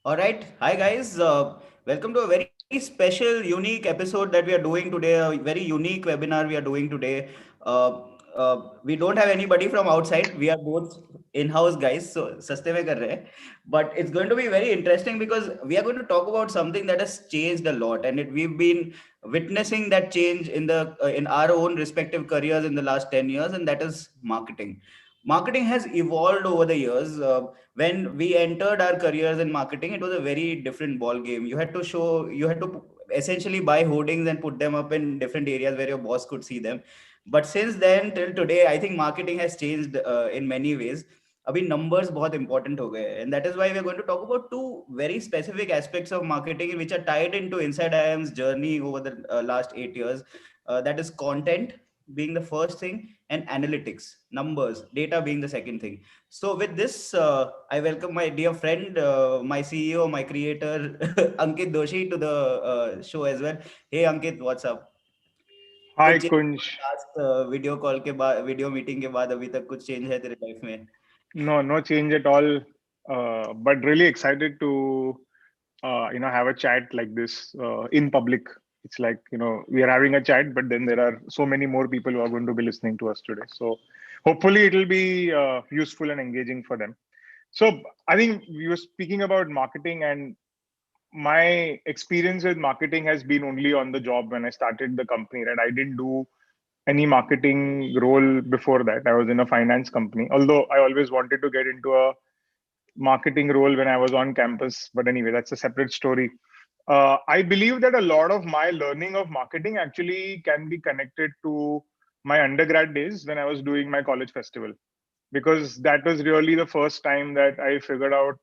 All right. Hi, guys. Welcome to a very special, unique episode that we are doing today. A very unique webinar we are doing today. Uh, we don't have anybody from outside. We are both in-house guys. So, saste mein kar rahe. Hain. But it's going to be very interesting because we are going to talk about something that has changed a lot, and we've been witnessing that change in our own respective careers in the last 10 years, and that is marketing. Marketing has evolved over the years. When we entered our careers in marketing, it was a very different ball game. You had to essentially buy hoardings and put them up in different areas where your boss could see them. But since then till today, I think marketing has changed in many ways. अभी numbers बहुत important हो गए, and that is why we are going to talk about two very specific aspects of marketing which are tied into Inside IIM's journey over the last 8 years. That is content being the first thing, and analytics, numbers, data being the second thing. So with this, I welcome my dear friend, my CEO, my creator, Ankit Doshi, to the show as well. Hey Ankit, what's up? Hi कुछ change Kunj. Last video call के बाद, video meeting के बाद अभी तक कुछ change है तेरे लाइफ में? No change at all. But really excited to have a chat like this in public. It's like we are having a chat, but then there are so many more people who are going to be listening to us today. So hopefully it will be useful and engaging for them. So I think we were speaking about marketing, and my experience with marketing has been only on the job when I started the company. Right, I didn't do any marketing role before that. I was in a finance company, although I always wanted to get into a marketing role when I was on campus. But anyway, that's a separate story. I believe that a lot of my learning of marketing actually can be connected to my undergrad days when I was doing my college festival, because that was really the first time that I figured out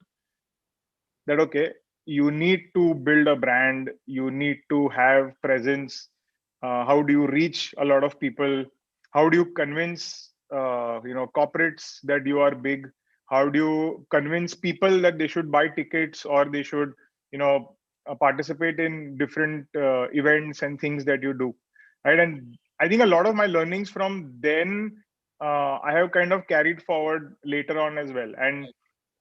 that, okay, you need to build a brand, you need to have presence. How do you reach a lot of people? How do you convince corporates that you are big? How do you convince people that they should buy tickets, or they should participate in different events and things that you do, right? And I think a lot of my learnings from then I have kind of carried forward later on as well. And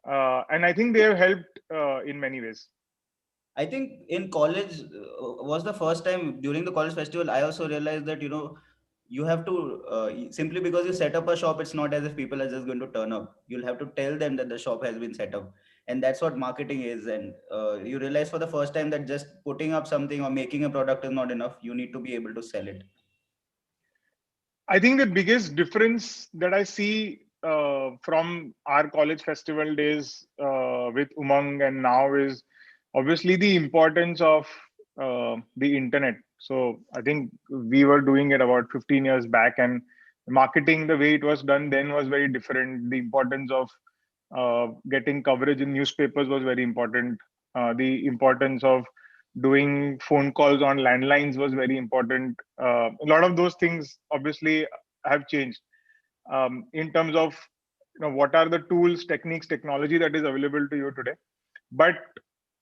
I think they have helped in many ways. I think in college was the first time during the college festival. I also realized that you have to simply because you set up a shop, it's not as if people are just going to turn up. You'll have to tell them that the shop has been set up, and that's what marketing is. And you realize for the first time that just putting up something or making a product is not enough. You need to be able to sell it. I think the biggest difference that I see from our college festival days with Umang and now is obviously the importance of the internet. So I think we were doing it about 15 years back, and marketing, the way it was done then, was very different. The importance of getting coverage in newspapers was very important. The importance of doing phone calls on landlines was very important. A lot of those things obviously have changed in terms of what are the tools, techniques, technology that is available to you today. But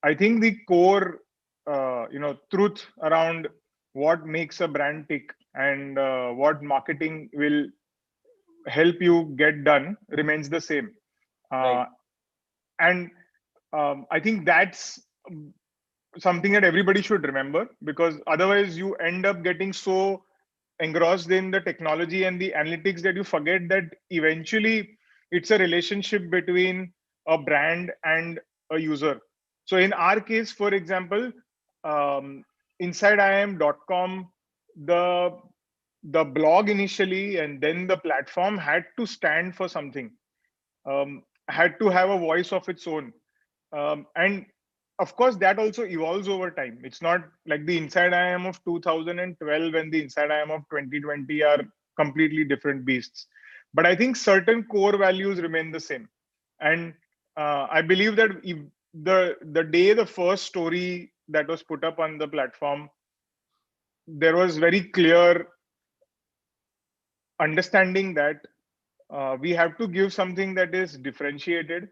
I think the core truth around what makes a brand tick, and what marketing will help you get done, remains the same. Right. uh, and I think that's something that everybody should remember, because otherwise you end up getting so engrossed in the technology and the analytics that you forget that eventually it's a relationship between a brand and a user. So in our case, for example, um, InsideIIM.com, the the blog initially and then the platform had to stand for something, had to have a voice of its own. And of course, that also evolves over time. It's not like the Inside IIM of 2012 and the Inside IIM of 2020 are completely different beasts. But I think certain core values remain the same. And I believe that if the day the first story that was put up on the platform, there was very clear understanding that we have to give something that is differentiated.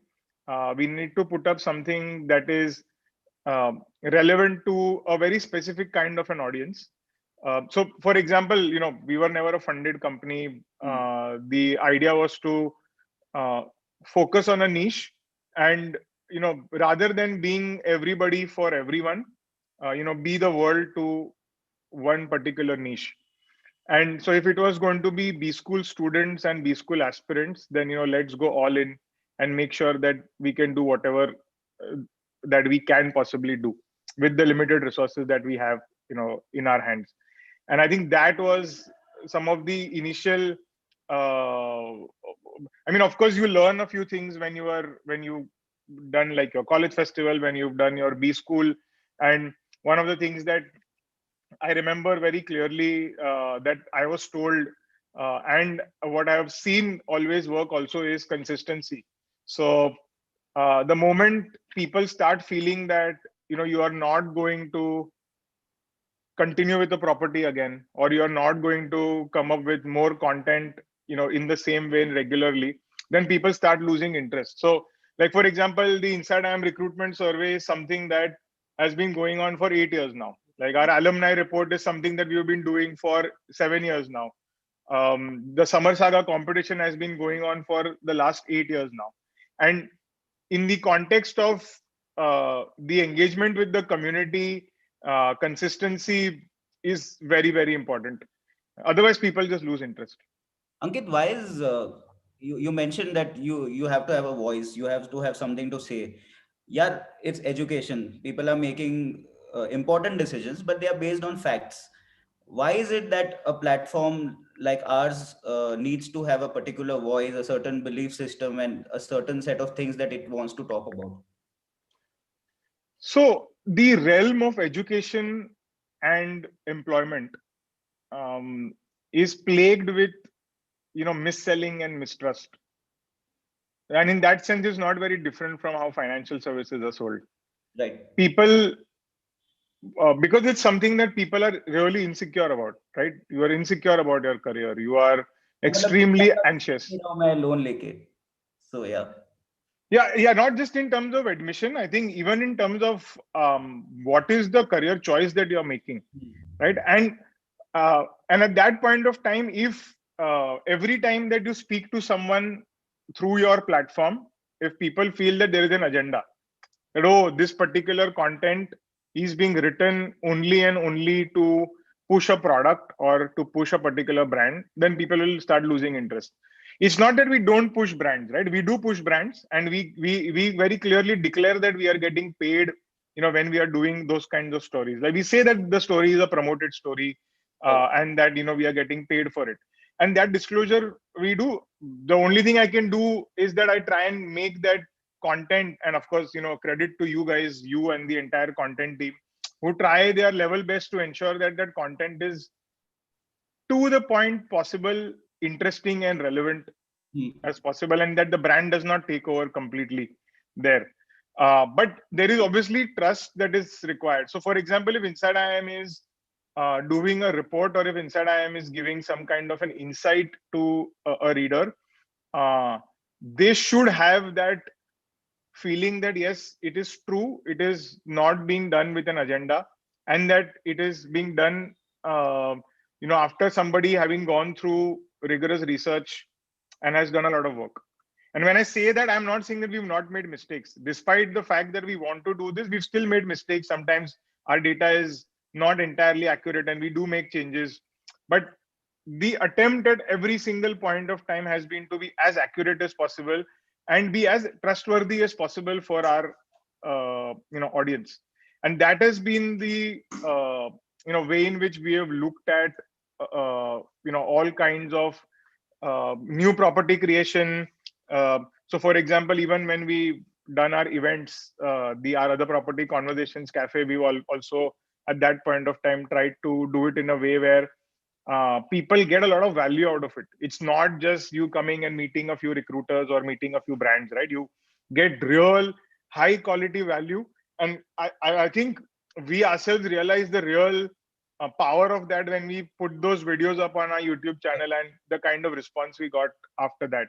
We need to put up something that is relevant to a very specific kind of an audience. So, for example, we were never a funded company. Hmm. The idea was to uh, focus on a niche, and rather than being everybody for everyone, be the world to one particular niche. And so if it was going to be B school students and B school aspirants, then let's go all in and make sure that we can do whatever that we can possibly do with the limited resources that we have, in our hands. And I think that was some of the initial. I mean, of course, you learn a few things when you done like your college festival, when you've done your B school, and one of the things that I remember very clearly that I was told, and what I have seen always work also is consistency. So the moment people start feeling that you are not going to continue with the property again, or you're not going to come up with more content in the same vein regularly, then people start losing interest. So like for example, the InsideIIM recruitment survey is something that has been going on for 8 years now. Like our alumni report is something that we've been doing for 7 years now. The Summer Saga competition has been going on for the last 8 years now. And in the context of the engagement with the community, consistency is very, very important. Otherwise, people just lose interest. Ankit, why is you mentioned that you have to have a voice, you have to have something to say. Yeah, it's education. People are making important decisions, but they are based on facts. Why is it that a platform like ours needs to have a particular voice, a certain belief system, and a certain set of things that it wants to talk about? So, the realm of education and employment um, is plagued with misselling and mistrust. And in that sense, it's not very different from how financial services are sold. Right. People, because it's something that people are really insecure about, right? You are insecure about your career. You are मतलब extremely anxious. मैं loan लेके. So yeah. Yeah, not just in terms of admission. I think even in terms of what is the career choice that you're making, right? And at that point of time, if every time that you speak to someone through your platform, if people feel that there is an agenda, that this particular content is being written only and only to push a product or to push a particular brand, then people will start losing interest. It's not that we don't push brands, right? We do push brands, and we very clearly declare that we are getting paid when we are doing those kinds of stories. Like we say that the story is a promoted story, Right. and that we are getting paid for it, and that disclosure we do. The only thing I can do is that I try and make that content, and of course credit to you guys, you and the entire content team, who try their level best to ensure that that content is to the point possible, interesting and relevant Hmm. as possible, and that the brand does not take over completely there. But there is obviously trust that is required. So for example, if InsideIIM is doing a report, or if InsideIIM is giving some kind of an insight to a reader, uh, they should have that feeling that yes, it is true, it is not being done with an agenda, and that it is being done uh, after somebody having gone through rigorous research and has done a lot of work. And when I say that, I'm not saying that we've not made mistakes. Despite the fact that we want to do this, we've still made mistakes. Sometimes our data is not entirely accurate and we do make changes. But the attempt at every single point of time has been to be as accurate as possible and be as trustworthy as possible for our audience. And that has been the way in which we have looked at all kinds of new property creation. So, for example, even when we done our events, the our other property conversations cafe, we all also at that point of time tried to do it in a way where people get a lot of value out of it. It's not just you coming and meeting a few recruiters or meeting a few brands, right? You get real high quality value, and I think we ourselves realize the real power of that when we put those videos up on our YouTube channel and the kind of response we got after that.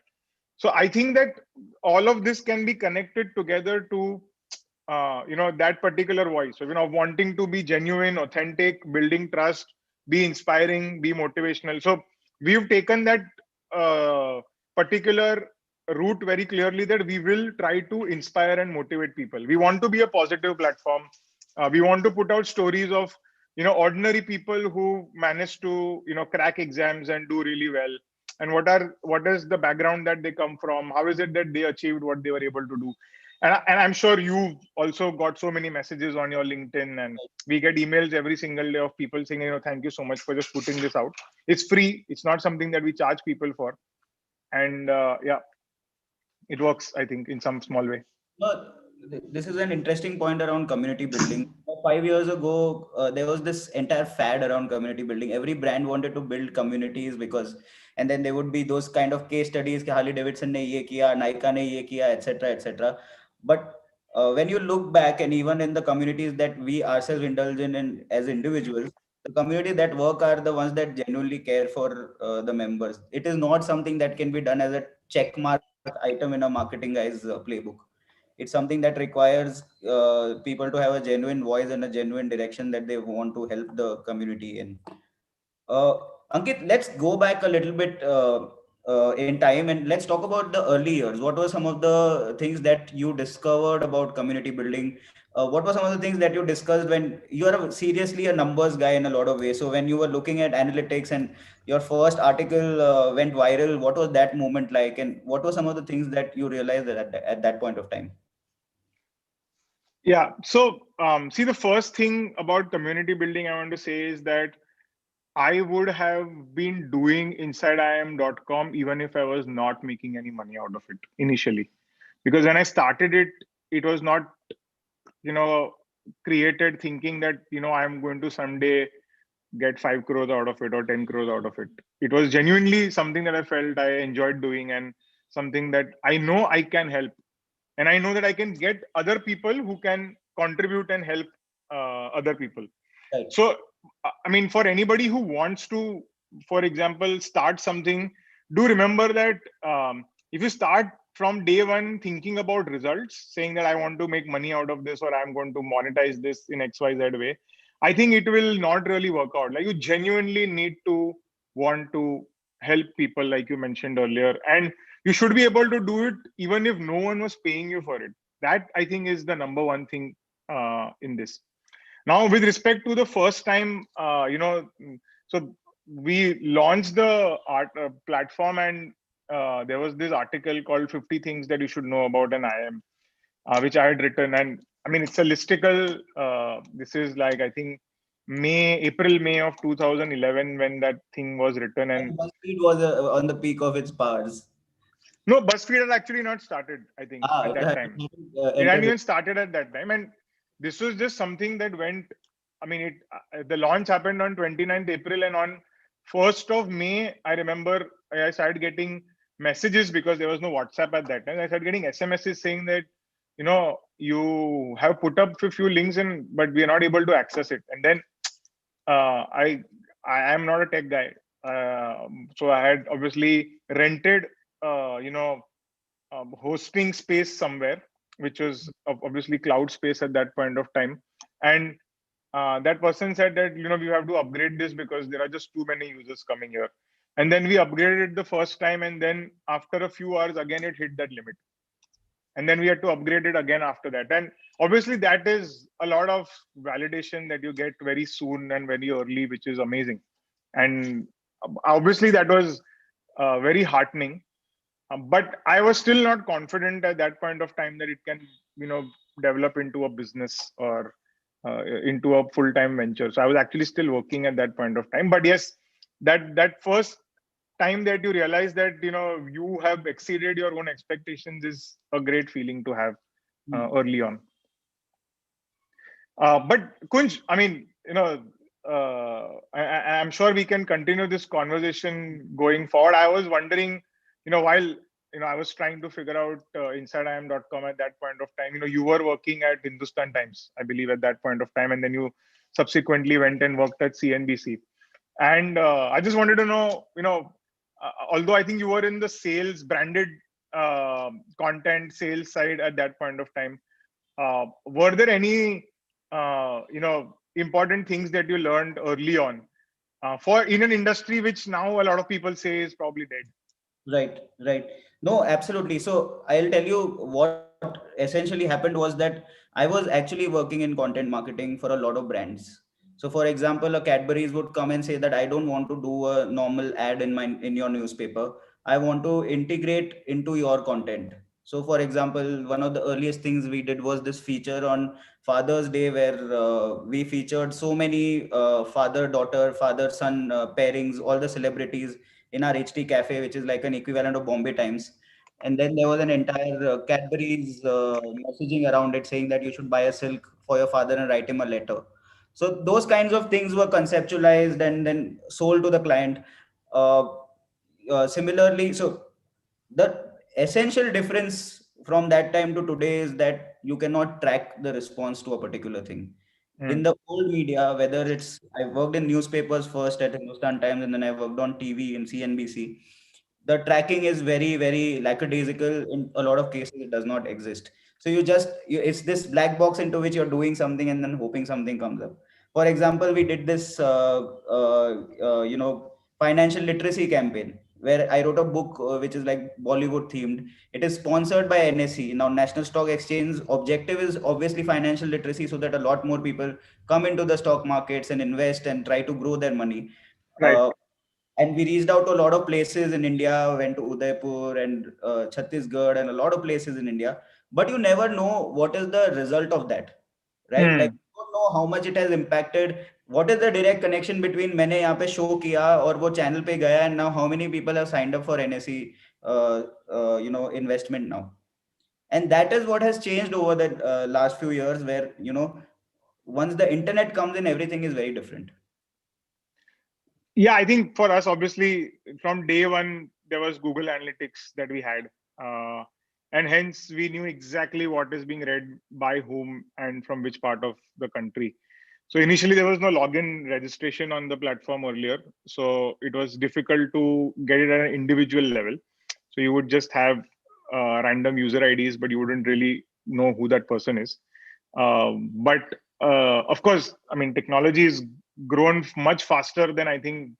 So I think that all of this can be connected together to that particular voice. So wanting to be genuine, authentic, building trust, be inspiring, be motivational. So we've taken that particular route very clearly that we will try to inspire and motivate people. We want to be a positive platform. We want to put out stories of ordinary people who manage to crack exams and do really well, and what is the background that they come from, how is it that they achieved what they were able to do. And I'm sure you've also got so many messages on your LinkedIn, and we get emails every single day of people saying, thank you so much for just putting this out. It's free. It's not something that we charge people for. And yeah, it works, I think, in some small way. This is an interesting point around community building. 5 years ago, there was this entire fad around community building. Every brand wanted to build communities because, and then there would be those kind of case studies. कि Harley Davidson ने ये किया, Nike ने ये किया, etc., etc. But when you look back, and even in the communities that we ourselves indulge in as individuals, the community that work are the ones that genuinely care for the members. It is not something that can be done as a check mark item in a marketing guy's playbook. It's something that requires people to have a genuine voice and a genuine direction that they want to help the community in. Uh, Ankit, let's go back a little bit in time, and let's talk about the early years. What were some of the things that you discovered about community building? What were some of the things that you discussed when you are seriously a numbers guy in a lot of ways? So when you were looking at analytics and your first article went viral, what was that moment like? And what were some of the things that you realized at that point of time? Yeah. So, see, the first thing about community building I want to say is that I would have been doing InsideIIM.com even if I was not making any money out of it initially. Because when I started it, it was not, you know, created thinking that, I'm going to someday get 5 crores out of it or 10 crores out of it. It was genuinely something that I felt I enjoyed doing, and something that I know I can help. And I know that I can get other people who can contribute and help other people. Right. So, I mean, for anybody who wants to, for example, start something, do remember that if you start from day one thinking about results, saying that I want to make money out of this or I'm going to monetize this in XYZ way, I think it will not really work out. Like, you genuinely need to want to help people, like you mentioned earlier. And you should be able to do it even if no one was paying you for it. That, I think, is the number one thing in this. Now, with respect to the first time, so we launched the art platform, and there was this article called 50 Things That You Should Know About an IIM, which I had written. And I mean, it's a listicle. This is like, I think, April, May of 2011 when that thing was written. And And BuzzFeed was on the peak of its powers. no, BuzzFeed had actually not started, I think, Ah, at it that had time. It hadn't entered. even started at that time. And this was just something that went, I mean, the launch happened on 29th April, and on 1st of May, I remember I started getting messages because there was no WhatsApp at that time. I started getting SMSs saying that, you have put up a few links in, but we are not able to access it. And then uh, I I am not a tech guy, so I had obviously rented, hosting space somewhere, which was obviously cloud space at that point of time. And that person said that, we have to upgrade this because there are just too many users coming here. And then we upgraded it the first time, and then after a few hours, again it hit that limit. And then we had to upgrade it again after that. And obviously, that is a lot of validation that you get very soon and very early, which is amazing. And obviously, that was very heartening. But I was still not confident at that point of time that it can, develop into a business or into a full-time venture. So I was actually still working at that point of time. But yes, that first time that you realize that you have exceeded your own expectations is a great feeling to have early on. But Kunj, I mean, I'm sure we can continue this conversation going forward. I was wondering, while I was trying to figure out InsideIIM.com at that point of time. You were working at Hindustan Times, I believe, at that point of time, and then you subsequently went and worked at CNBC. And I just wanted to know, although I think you were in the sales, branded content sales side at that point of time, were there any important things that you learned early on for in an industry which now a lot of people say is probably dead? Right, right. No, absolutely. So I'll tell you what essentially happened was that I was actually working in content marketing for a lot of brands. So for example, a Cadbury's would come and say that I don't want to do a normal ad in your newspaper. I want to integrate into your content. So for example, one of the earliest things we did was this feature on Father's Day where we featured so many father-daughter, father-son pairings, all the celebrities in our HT cafe, which is like an equivalent of Bombay Times. And then there was an entire Cadbury's messaging around it saying that you should buy a silk for your father and write him a letter. So those kinds of things were conceptualized and then sold to the client. Uh, Similarly, so the essential difference from that time to today is that you cannot track the response to a particular thing. In Hmm. the old media, whether it's I worked in newspapers first at Hindustan Times and then I worked on TV in CNBC, the tracking is very, very lackadaisical. In a lot of cases, it does not exist. So it's this black box into which you're doing something and then hoping something comes up. For example, we did this, financial literacy campaign where I wrote a book which is like Bollywood themed. It is sponsored by NSE. Now, National Stock Exchange objective is obviously financial literacy so that a lot more people come into the stock markets and invest and try to grow their money. Right. Uh, and we reached out to a lot of places in India, went to Udaipur and Chhattisgarh and a lot of places in India. But you never know what is the result of that, right? Like Hmm. you don't know how much it has impacted. What is the direct connection between मैंने यहाँ पे show किया और वो channel पे गया and now how many people have signed up for NSE, investment now? And that is what has changed over the last few years, where once the internet comes in, everything is very different. Yeah, I think for us, obviously, from day one, there was Google Analytics that we had. Uh, and hence, we knew exactly what is being read by whom and from which part of the country. So initially, there was no login registration on the platform earlier. So it was difficult to get it at an individual level. So you would just have random user IDs, but you wouldn't really know who that person is. But of course, I mean, technology has grown much faster than I think.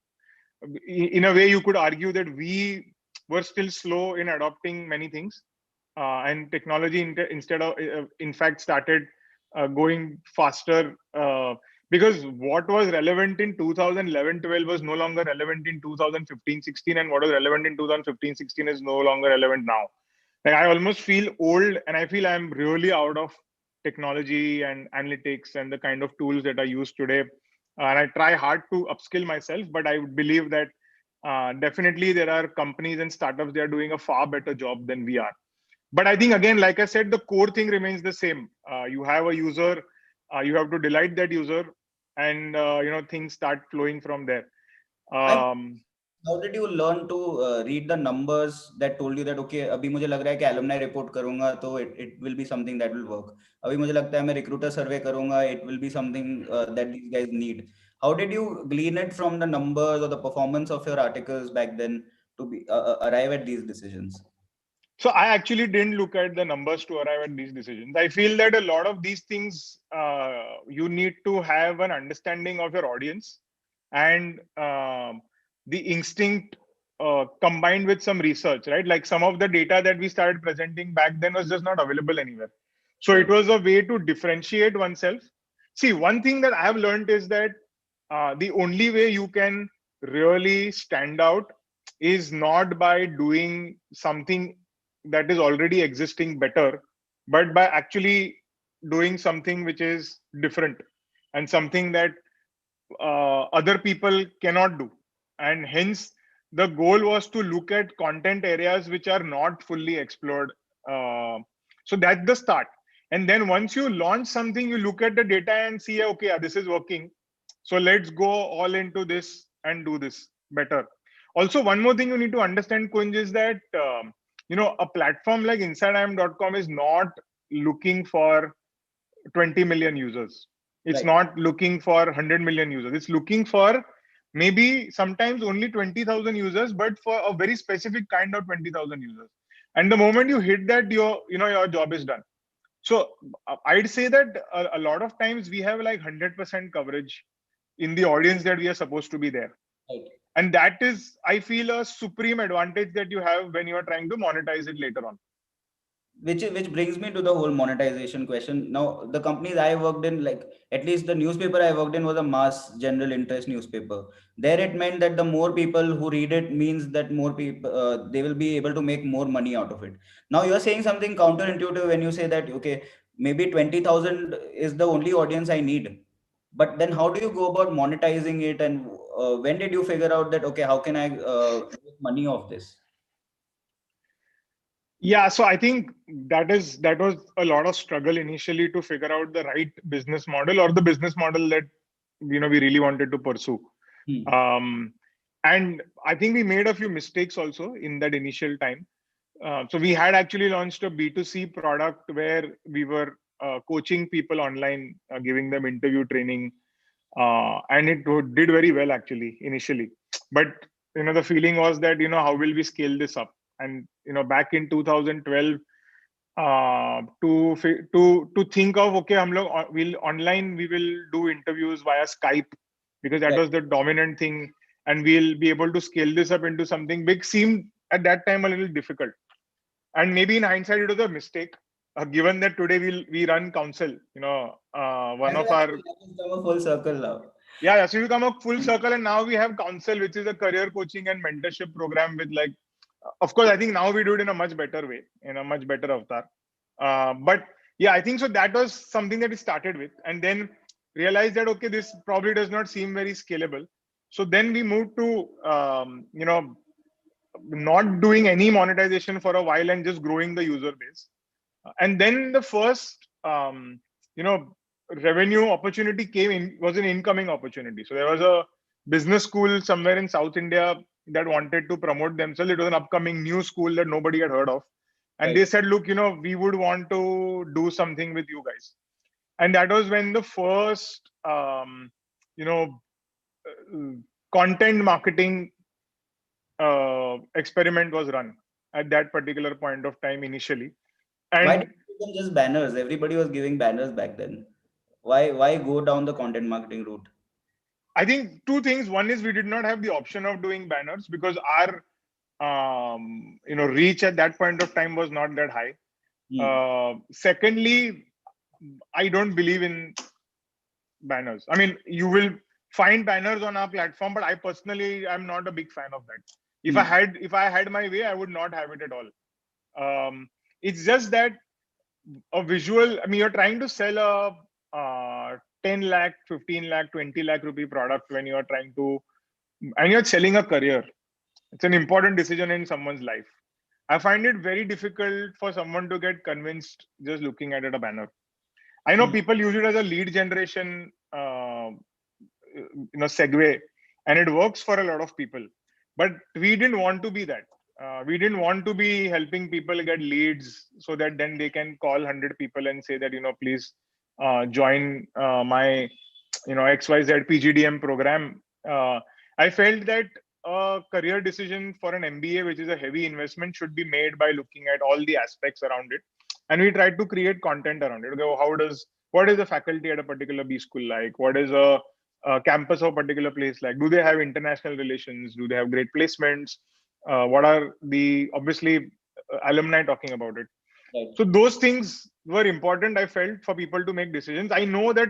In a way, you could argue that we were still slow in adopting many things, and technology instead of, in fact, started going faster. Because what was relevant in 2011-12 was no longer relevant in 2015-16, and what was relevant in 2015-16 is no longer relevant now. Like I almost feel old, and I feel I'm really out of technology and analytics and the kind of tools that are used today. And I try hard to upskill myself, but I believe that definitely there are companies and startups that are doing a far better job than we are. But I think again, like I said, the core thing remains the same. You have a user, you have to delight that user, and things start flowing from there. I'm Um, How did you learn to read the numbers that told you that okay अभी मुझे लग रहा है कि alumni report करूंगा तो it will be something that will work. अभी मुझे लगता है मैं recruiter survey करूंगा, it will be something that these guys need. How did you glean it from the numbers or the performance of your articles back then to arrive at these decisions? So I actually didn't look at the numbers to arrive at these decisions. I feel that a lot of these things, you need to have an understanding of your audience and the instinct combined with some research, right? Like some of the data that we started presenting back then was just not available anywhere. So it Right. was a way to differentiate oneself. See, one thing that I have learned is that the only way you can really stand out is not by doing something that is already existing better, but by actually doing something which is different and something that other people cannot do. And hence, the goal was to look at content areas which are not fully explored. Uh, so that's the start. And then once you launch something, you look at the data and see, okay, this is working. So let's go all into this and do this better. Also, one more thing you need to understand, Kunj, is that a platform like InsideIIM.com is not looking for 20 million users. It's Right. not looking for 100 million users. It's looking for maybe sometimes only 20,000 users, but for a very specific kind of 20,000 users. And the moment you hit that, your job is done. So I'd say that a lot of times we have like 100% coverage in the audience that we are supposed to be there. Right. And that is, I feel, a supreme advantage that you have when you are trying to monetize it later on. Which brings me to the whole monetization question. Now the companies I worked in, like at least the newspaper I worked in was a mass general interest newspaper. There it meant that the more people who read it means that more people, they will be able to make more money out of it. Now you are saying something counterintuitive when you say that okay, maybe 20,000 is the only audience I need, but then how do you go about monetizing it? And when did you figure out that okay, how can I make money of this? Yeah, so I think that was a lot of struggle initially to figure out the right business model, or the business model that we really wanted to pursue. Hmm. Um, and I think we made a few mistakes also in that initial time. So we had actually launched a B2C product where we were coaching people online, giving them interview training, and it did very well actually initially. But the feeling was that how will we scale this up? And back in 2012, to think of, okay, we will do interviews via Skype, because that Right. was the dominant thing, and we'll be able to scale this up into something big, seemed at that time a little difficult. And maybe in hindsight it was a mistake, given that today we run counsel. One That of has our come a full circle now. Yeah, yeah. So we come a full circle, and now we have counsel, which is a career coaching and mentorship program with, like, of course, I think now we do it in a much better way, in a much better avatar. But yeah, I think so. That was something that we started with, and then realized that okay, this probably does not seem very scalable. So then we moved to not doing any monetization for a while and just growing the user base. And then the first you know revenue opportunity came in, was an incoming opportunity. So there was a business school somewhere in South India that wanted to promote themselves. It was an upcoming new school that nobody had heard of, and Right. they said, look, we would want to do something with you guys. And that was when the first you know content marketing experiment was run at that particular point of time initially. Why And didn't you give them just banners? Everybody was giving banners back then. Why go down the content marketing route? I think two things. One is we did not have the option of doing banners because our reach at that point of time was not that high. Hmm. Secondly, I don't believe in banners. I mean, you will find banners on our platform, but I personally am not a big fan of that. Hmm. If I had my way, I would not have it at all. It's just that a visual, I mean, you're trying to sell a 10 lakh, 15 lakh, 20 lakh rupee product when you're trying to, and you're selling a career. It's an important decision in someone's life. I find it very difficult for someone to get convinced just looking at a banner. I know Hmm. people use it as a lead generation, segue, and it works for a lot of people. But we didn't want to be that. We didn't want to be helping people get leads so that then they can call 100 people and say that please join my XYZ PGDM program. I felt that a career decision for an MBA, which is a heavy investment, should be made by looking at all the aspects around it. And we tried to create content around it. Okay, what is the faculty at a particular B school like? What is a campus of a particular place like? Do they have international relations? Do they have great placements? What are the, obviously, alumni talking about it? Right. So those things were important, I felt, for people to make decisions. I know that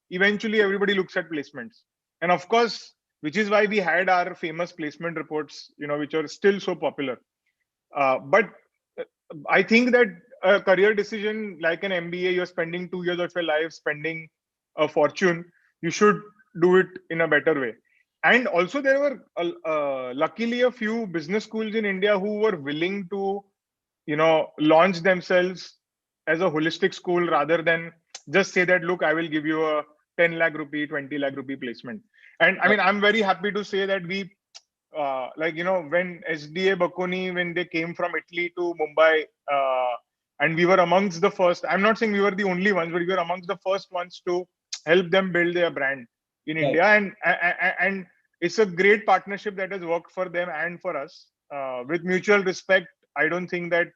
eventually everybody looks at placements, and of course, which is why we had our famous placement reports, which are still so popular. But I think that a career decision like an MBA, you're spending 2 years of your life, spending a fortune. You should do it in a better way. And also, there were luckily a few business schools in India who were willing to, launch themselves as a holistic school rather than just say that, look, I will give you a 10 lakh rupee, 20 lakh rupee placement. And I Right. mean, I'm very happy to say that we when SDA Bakoni, when they came from Italy to Mumbai, and we were amongst the first. I'm not saying we were the only ones, but we were amongst the first ones to help them build their brand in Right. India, and it's a great partnership that has worked for them and for us, with mutual respect. I don't think that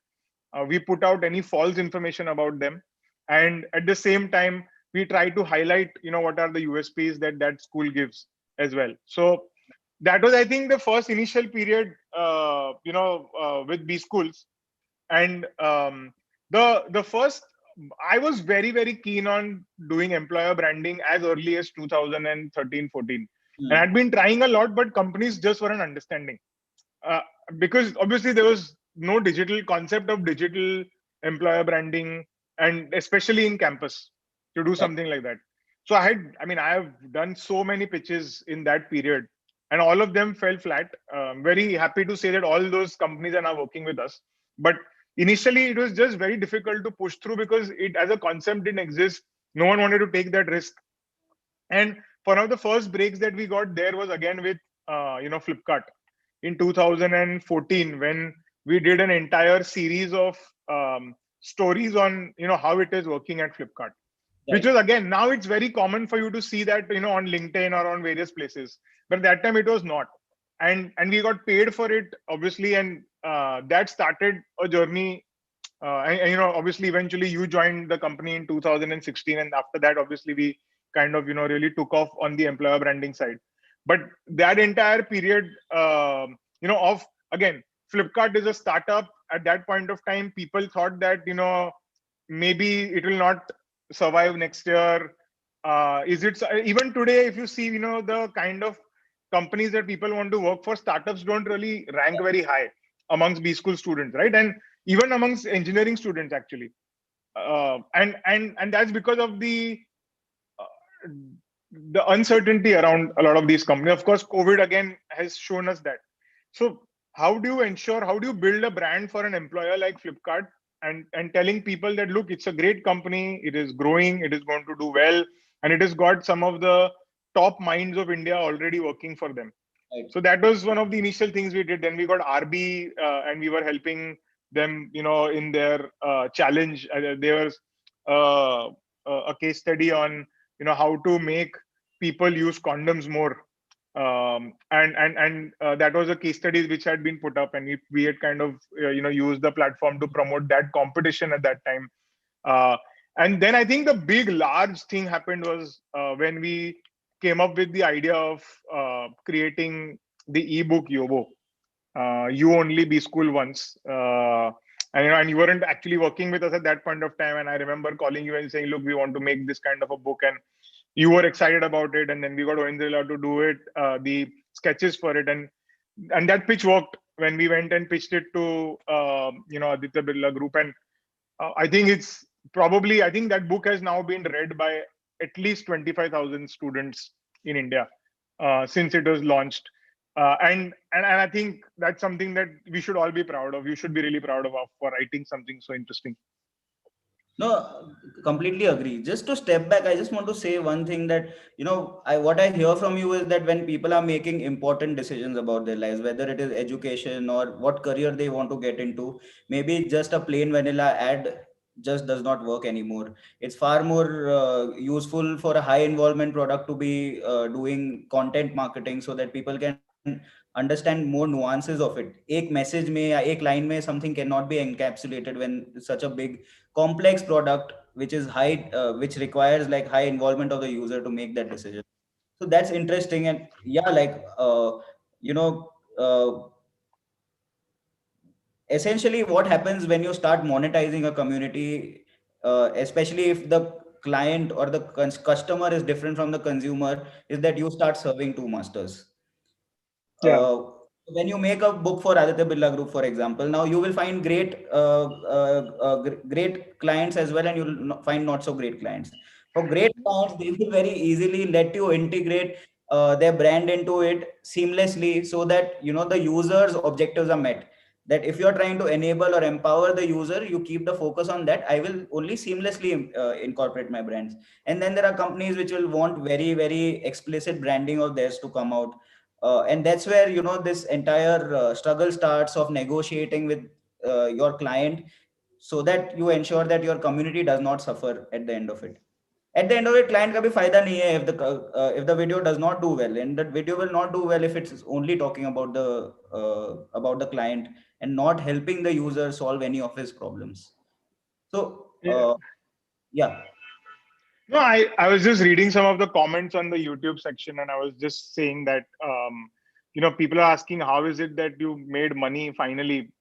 we put out any false information about them, and at the same time, we try to highlight what are the USPs that school gives as well. So that was, I think, the first initial period, with B schools. And the first, I was very keen on doing employer branding as early as 2013, 14, and Hmm. I'd been trying a lot, but companies just weren't understanding, uh, because obviously there was no digital concept of digital employer branding, and especially in campus to do Right. something like that. So I have done so many pitches in that period, and all of them fell flat. Very happy to say that all those companies are now working with us, but initially it was just very difficult to push through because it as a concept didn't exist. No one wanted to take that risk. And one of the first breaks that we got there was again with Flipkart in 2014, when we did an entire series of stories on how it is working at Flipkart, which was, Right. again, now it's very common for you to see that on LinkedIn or on various places, but that time it was not. And we got paid for it, obviously, and that started a journey. And obviously eventually you joined the company in 2016, and after that obviously we kind of really took off on the employer branding side. But that entire period, of, again, Flipkart is a startup. At that point of time, people thought that maybe it will not survive next year. Is it even today, if you see the kind of companies that people want to work for, startups don't really rank very high amongst B school students, right? And even amongst engineering students, actually. And that's because of uh, the uncertainty around a lot of these companies. Of course, COVID again has shown us that. So how do you build a brand for an employer like Flipkart, and telling people that, look, it's a great company, it is growing, it is going to do well, and it has got some of the top minds of India already working for them. Right. So that was one of the initial things we did. Then we got RB, and we were helping them in their challenge. There was uh, a case study on how to make people use condoms more. And that was a case study which had been put up, and we had kind of used the platform to promote that competition at that time. uh, and then I think the big large thing happened was when we came up with the idea of creating the ebook Yobo, you only be school once. And you weren't actually working with us at that point of time. And I remember calling you and saying, look, we want to make this kind of a book. And you were excited about it. And then we got Oindrila to do it, the sketches for it. And that pitch worked when we went and pitched it to, Aditya Birla Group. And I think that book has now been read by at least 25,000 students in India since it was launched. And I think that's something that we should all be proud of. You should be really proud of for writing something so interesting. No, completely agree. Just to step back, I just want to say one thing that, what I hear from you is that when people are making important decisions about their lives, whether it is education or what career they want to get into, maybe just a plain vanilla ad just does not work anymore. It's far more useful for a high involvement product to be doing content marketing so that people can understand more nuances of it. एक message में या एक line में something cannot be encapsulated when such a big complex product which is high which requires like high involvement of the user to make that decision. So that's interesting. And yeah, like you know essentially what happens when you start monetizing a community, especially if the client or the customer is different from the consumer, is that you start serving two masters. Yeah. When you make a book for Aditya Birla Group, for example, now you will find great clients as well, and you'll find not so great clients. For great clients, they will very easily let you integrate their brand into it seamlessly, so that the user's objectives are met. That if you are trying to enable or empower the user, you keep the focus on that. I will only seamlessly incorporate my brands. And then there are companies which will want very explicit branding of theirs to come out, and that's where this entire struggle starts of negotiating with your client, so that you ensure that your community does not suffer at the end of it. At the end of it, client का भी फायदा नहीं है if the video does not do well, and that video will not do well if it's only talking about the client and not helping the user solve any of his problems. So Yeah. yeah. No, I was just reading some of the comments on the YouTube section, and I was just saying that. People are asking, how is it that you made money finally?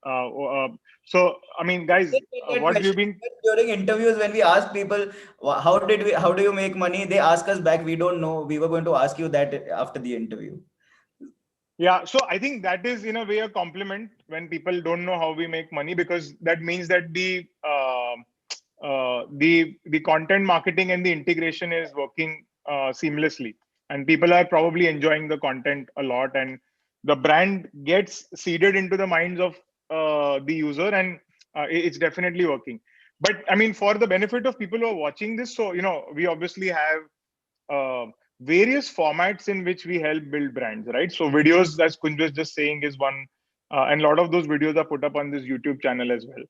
So, I mean, They guys, get that what we've question been, during interviews when we ask people, how do you make money? They ask us back, we don't know. We were going to ask you that after the interview. yeah. So I think that is in a way a compliment when people don't know how we make money, because that means that the content marketing and the integration is working seamlessly, and people are probably enjoying the content a lot, and the brand gets seeded into the minds of the user, and it's definitely working. But I mean, for the benefit of people who are watching this, so we obviously have uh, various formats in which we help build brands, right? So videos, as Kunj was just saying, is one, and a lot of those videos are put up on this YouTube channel as well.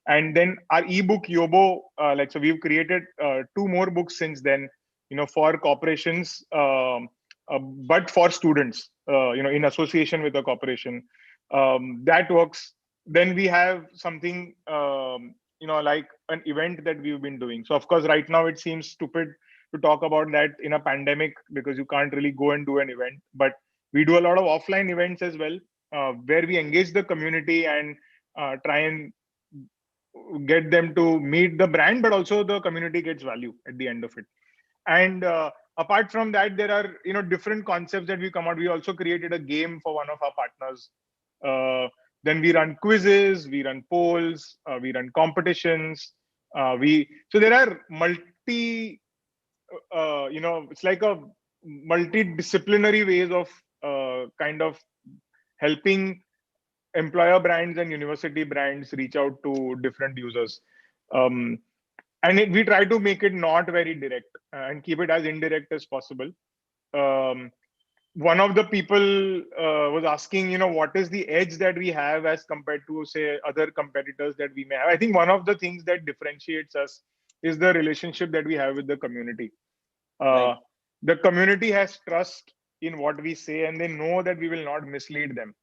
And then our ebook Yobo, so we've created two more books since then, for corporations, but for students, in association with a corporation. That works. Then we have something, like an event that we've been doing. So of course, right now it seems stupid to talk about that in a pandemic, because you can't really go and do an event. But we do a lot of offline events as well, where we engage the community and try and get them to meet the brand, but also the community gets value at the end of it. And apart from that, there are different concepts that we come out. We also created a game for one of our partners. Then we run quizzes, we run polls, we run competitions. We So there are it's like a multidisciplinary ways of kind of helping employer brands and university brands reach out to different users. Um, and we try to make it not very direct, and keep it as indirect as possible. Um, One of the people was asking, what is the edge that we have as compared to, say, other competitors that we may have. I think one of the things that differentiates us is the relationship that we have with the community. uh, Right. the community has trust in what we say, and they know that we will not mislead them.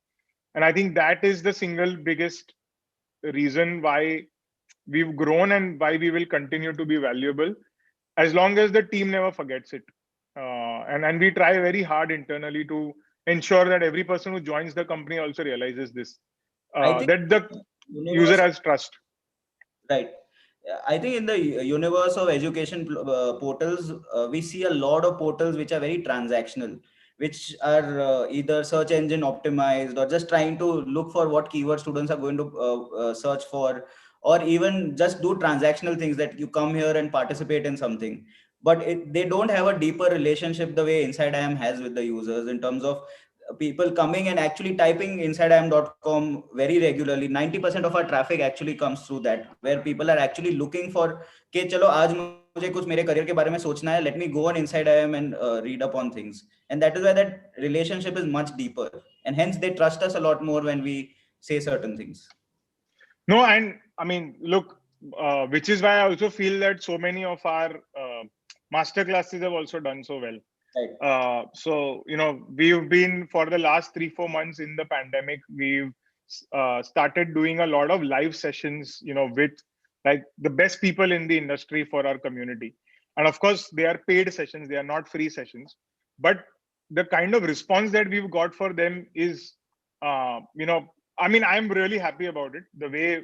And I think that is the single biggest reason why we've grown and why we will continue to be valuable, as long as the team never forgets it. And we try very hard internally to ensure that every person who joins the company also realizes this, I think that the user universe. has trust. Right. I think in the universe of education portals, we see a lot of portals which are very transactional, which are either search engine optimized or just trying to look for what keyword students are going to search for, or even just do transactional things that you come here and participate in something. But they don't have a deeper relationship the way InsideIIM has with the users in terms of people coming and actually typing insideiim.com very regularly. 90% of our traffic actually comes through that, where people are actually looking for कि चलो आज मुझे कुछ मेरे career के बारे में सोचना है, let me go on InsideIIM and read up on things. And that is why that relationship is much deeper, and hence they trust us a lot more when we say certain things. No, and I mean, look, which is why I also feel that so many of our master classes have also done so well. Right. So, we've been, for the last 3-4 months in the pandemic, we've started doing a lot of live sessions, with like the best people in the industry for our community. And of course, they are paid sessions, they are not free sessions. But the kind of response that we've got for them is, I mean, I'm really happy about it, the way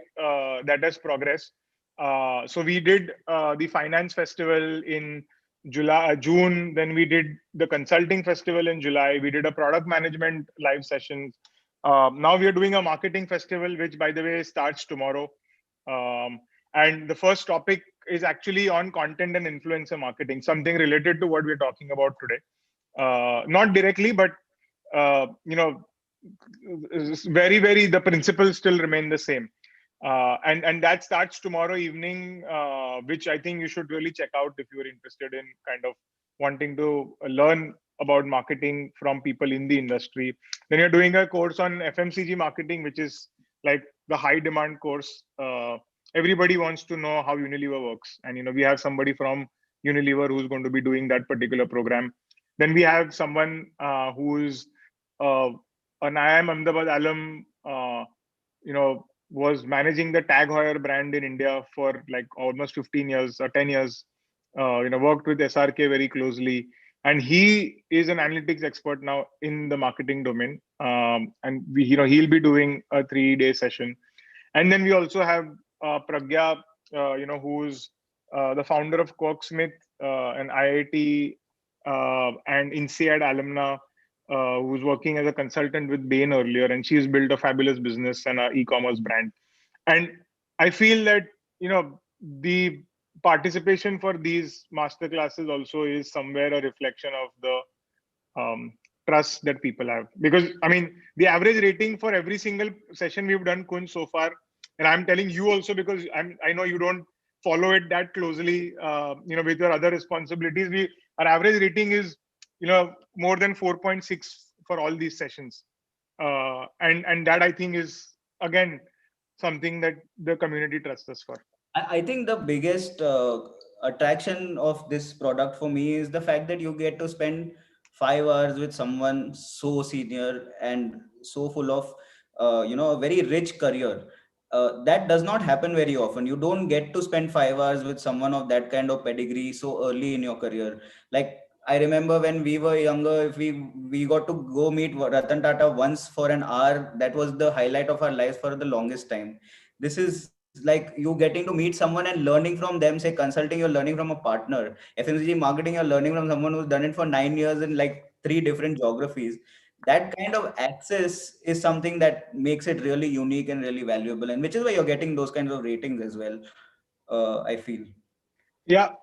that has progressed. So we did the finance festival in June. Then we did the consulting festival in July. We did a product management live sessions. Now we are doing a marketing festival, which, by the way, starts tomorrow. Um, and the first topic is actually on content and influencer marketing, something related to what we're talking about today. Not directly, but very, very, the principles still remain the same. And that starts tomorrow evening, which I think you should really check out if you're interested in kind of wanting to learn about marketing from people in the industry. Then you're doing a course on FMCG marketing, which is like the high demand course. Everybody wants to know how Unilever works, and we have somebody from Unilever who's going to be doing that particular program. Then we have someone who's uh, an IIM Ahmedabad alum, was managing the Tag Heuer brand in India for like almost 15 years or 10 years. Worked with SRK very closely. and he is an analytics expert now in the marketing domain. And he'll be doing a 3-day session. And then we also have Pragya, who's the founder of Corksmith, an IIT and INSEAD alumna, who's working as a consultant with Bain earlier, and she's built a fabulous business and an e-commerce brand. And I feel that the participation for these master classes also is somewhere a reflection of the um, trust that people have. Because I mean, the average rating for every single session we've done, Kunj, so far, and I'm telling you also because I know you don't follow it that closely, with your other responsibilities. Our average rating is more than 4.6 for all these sessions, and that I think is again something that the community trusts us for. I think the biggest attraction of this product for me is the fact that you get to spend 5 hours with someone so senior and so full of, a very rich career. That does not happen very often. You don't get to spend 5 hours with someone of that kind of pedigree so early in your career. Like I remember when we were younger, if we got to go meet Ratan Tata once for an hour, that was the highlight of our lives for the longest time. This is like you getting to meet someone and learning from them. Say consulting, you're learning from a partner. FMCG marketing, you're learning from someone who's done it for 9 years in like three different geographies. That kind of access is something that makes it really unique and really valuable, and which is why you're getting those kinds of ratings as well. I feel. Yeah.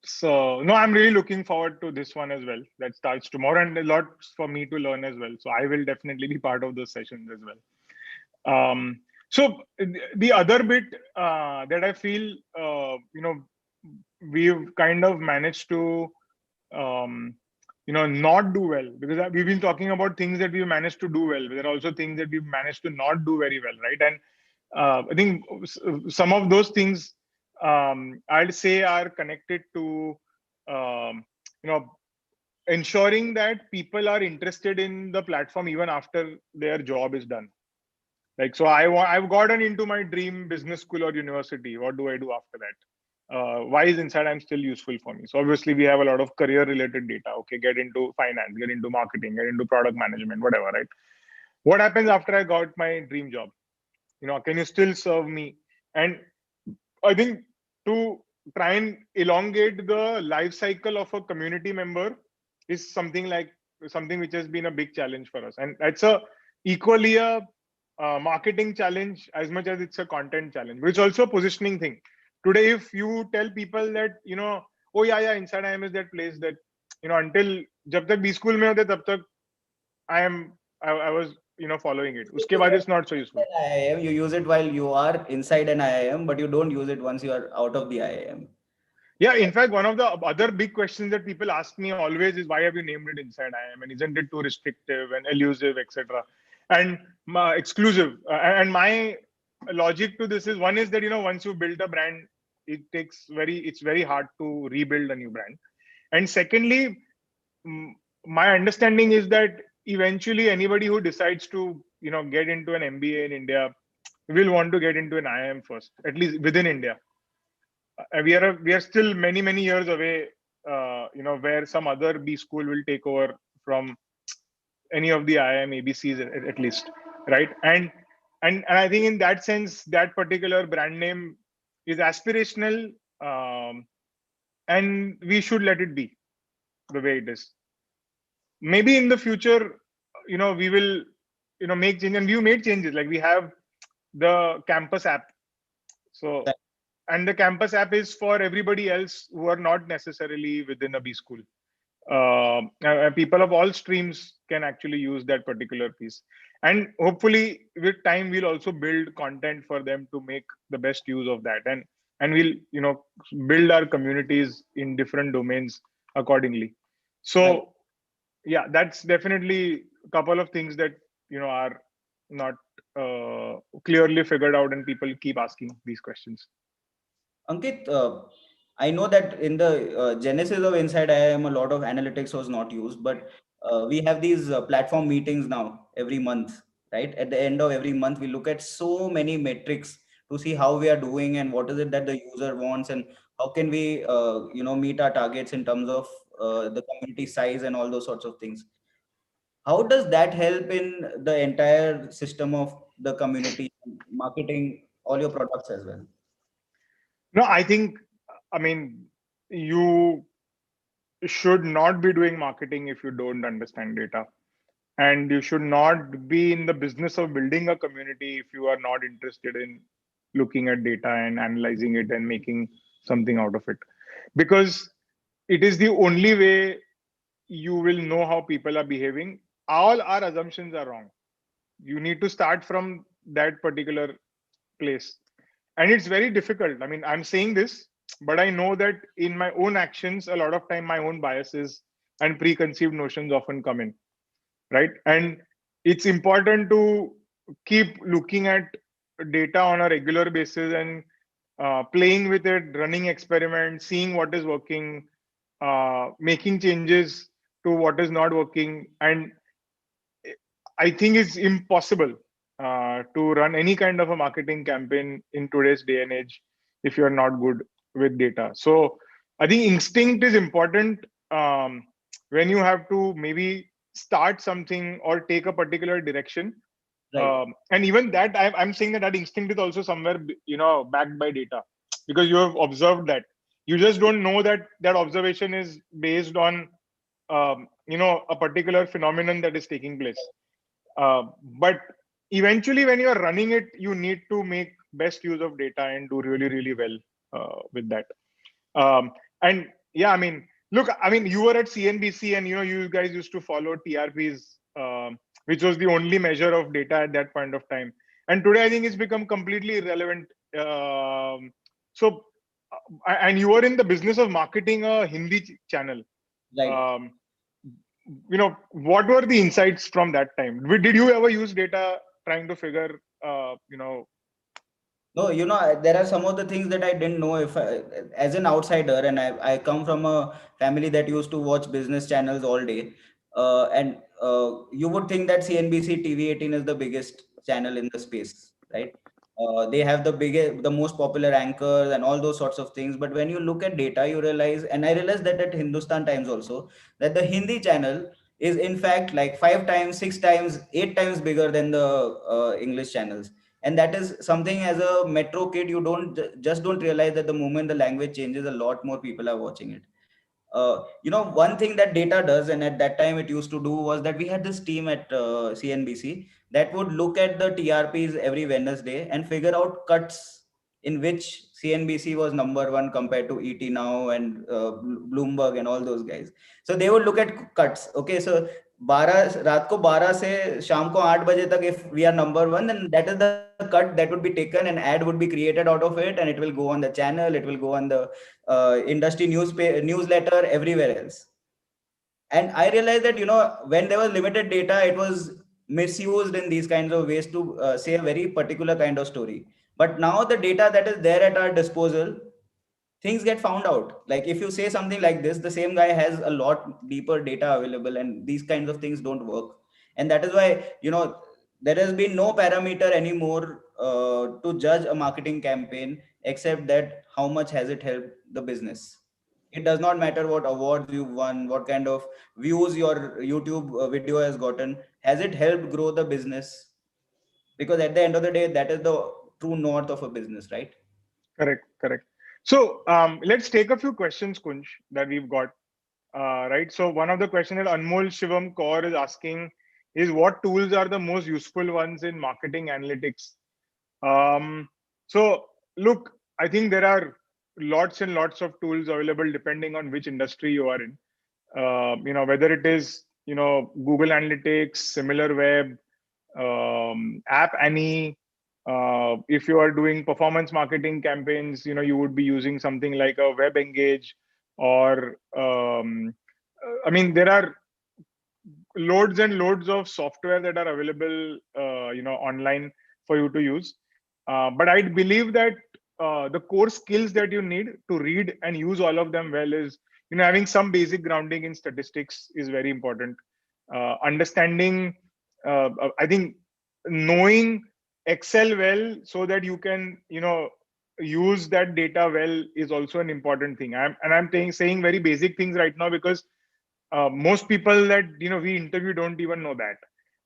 So no, I'm really looking forward to this one as well. That starts tomorrow, and a lot for me to learn as well. So I will definitely be part of those sessions as well. So the other bit that I feel, we've kind of managed to, not do well, because we've been talking about things that we've managed to do well. There are also things that we've managed to not do very well, right? And I think some of those things, I'd say, are connected to, um, you know, ensuring that people are interested in the platform even after their job is done. Like, so I've gotten into my dream business school or university. What do I do after that? Why is InsideIIM still useful for me? So obviously we have a lot of career related data. Okay, get into finance, get into marketing, get into product management, whatever, right? What happens after I got my dream job? Can you still serve me? And I think to try and elongate the life cycle of a community member is something which has been a big challenge for us, and it's a equally a marketing challenge as much as it's a content challenge, but it's also a positioning thing. Today, if you tell people that oh yeah, InsideIIM is that place that until jab tak B school mein hote tab tak I am I was following it. Uske baad it's not so useful. IIM, you use it while you are inside an IIM, but you don't use it once you are out of the IIM. Yeah, in fact, one of the other big questions that people ask me always is why have you named it Inside IIM, and isn't it too restrictive and elusive, etc. And exclusive. And my logic to this is, one is that once you build a brand, it's very hard to rebuild a new brand. And secondly, mm, my understanding is that eventually anybody who decides to get into an MBA in India will want to get into an IIM first, at least within India. We are still many years away, where some other B school will take over from any of the IIM ABCs at least, right? And I think in that sense, that particular brand name is aspirational, and we should let it be the way it is. Maybe in the future, we will make change, and we made changes. Like, we have the campus app. So, and the campus app is for everybody else who are not necessarily within a B school. People of all streams can actually use that particular piece, and hopefully with time we'll also build content for them to make the best use of that, and we'll build our communities in different domains accordingly. Right. So yeah, that's definitely a couple of things that are not clearly figured out, and people keep asking these questions. Ankit, I know that in the genesis of Inside IIM, a lot of analytics was not used, but we have these platform meetings now every month, right? At the end of every month, we look at so many metrics to see how we are doing and what is it that the user wants, and how can we, meet our targets in terms of the community size and all those sorts of things. How does that help in the entire system of the community marketing all your products as well? No, I think, I mean, you should not be doing marketing if you don't understand data. And you should not be in the business of building a community if you are not interested in looking at data and analyzing it and making something out of it. Because it is the only way you will know how people are behaving. All our assumptions are wrong. You need to start from that particular place. And it's very difficult. I mean, I'm saying this, but I know that in my own actions, a lot of time my own biases and preconceived notions often come in, right? And it's important to keep looking at data on a regular basis and playing with it, running experiments, seeing what is working, making changes to what is not working. And I think it's impossible to run any kind of a marketing campaign in today's day and age if you're not good with data. So I think instinct is important when you have to maybe start something or take a particular direction. Right, And even that, I'm saying that that instinct is also somewhere, backed by data, because you have observed that. You just don't know that that observation is based on, a particular phenomenon that is taking place. But eventually, when you are running it, you need to make best use of data and do really, really well with that. And yeah, I mean, look, I mean, you were at CNBC, and you guys used to follow TRPs, which was the only measure of data at that point of time. And today, I think it's become completely irrelevant. So, and you were in the business of marketing a Hindi channel. right. Um, what were the insights from that time? Did you ever use data trying to figure, No, there are some of the things that I didn't know if as an outsider, and I come from a family that used to watch business channels all day. And you would think that CNBC TV 18 is the biggest channel in the space, right? They have the most popular anchors and all those sorts of things. But when you look at data, you realize, and I realized that at Hindustan Times also, that the Hindi channel is in fact like 5 times, 6 times, 8 times bigger than the English channels. And that is something, as a metro kid, you just don't realize that the moment the language changes, a lot more people are watching it. One thing that data does, and at that time it used to do, was that we had this team at CNBC that would look at the TRPs every Wednesday and figure out cuts in which CNBC was number one compared to ET Now and Bloomberg and all those guys. So they would look at cuts. Okay, so 12 रात को 12 से शाम को 8 बजे तक, if we are number one, then that is the cut that would be taken, and ad would be created out of it, and it will go on the channel, it will go on the industry newsletter, everywhere else. And I realized that, when there was limited data, it was misused in these kinds of ways to say a very particular kind of story. But now the data that is there at our disposal, things get found out. Like if you say something like this, the same guy has a lot deeper data available, and these kinds of things don't work. And that is why, there has been no parameter anymore to judge a marketing campaign, except that how much has it helped the business. It does not matter what awards you've won, what kind of views your YouTube video has gotten. Has it helped grow the business? Because at the end of the day, that is the true north of a business, right? correct, correct. So let's take a few questions, Kunj, that we've got. Right. So one of the questions that Anmol Shivam Kaur is asking is, what tools are the most useful ones in marketing analytics? So look, I think there are lots and lots of tools available depending on which industry you are in. Whether it is, Google Analytics, SimilarWeb, App Annie. If you are doing performance marketing campaigns, you would be using something like a Web Engage, or I mean, there are loads and loads of software that are available, online for you to use. But I believe that the core skills that you need to read and use all of them well is, having some basic grounding in statistics is very important. Understanding, I think, knowing Excel well, so that you can, use that data well is also an important thing. I'm saying very basic things right now because most people that we interview don't even know that,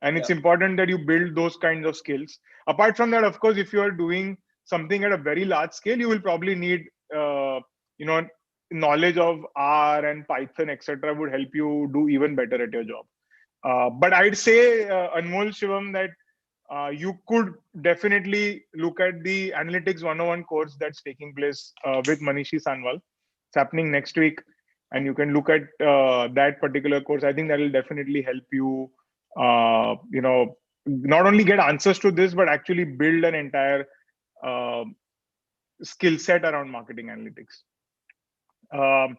and it's Yeah. important that you build those kinds of skills. Apart from that, of course, if you are doing something at a very large scale, you will probably need you know knowledge of R and Python, etc. would help you do even better at your job. But I'd say, Anmol, Shivam, that you could definitely look at the Analytics 101 course that's taking place with Manishi Sanwal. It's happening next week, and you can look at that particular course. I think that will definitely help you, not only get answers to this, but actually build an entire uh, skill set around marketing analytics. Um,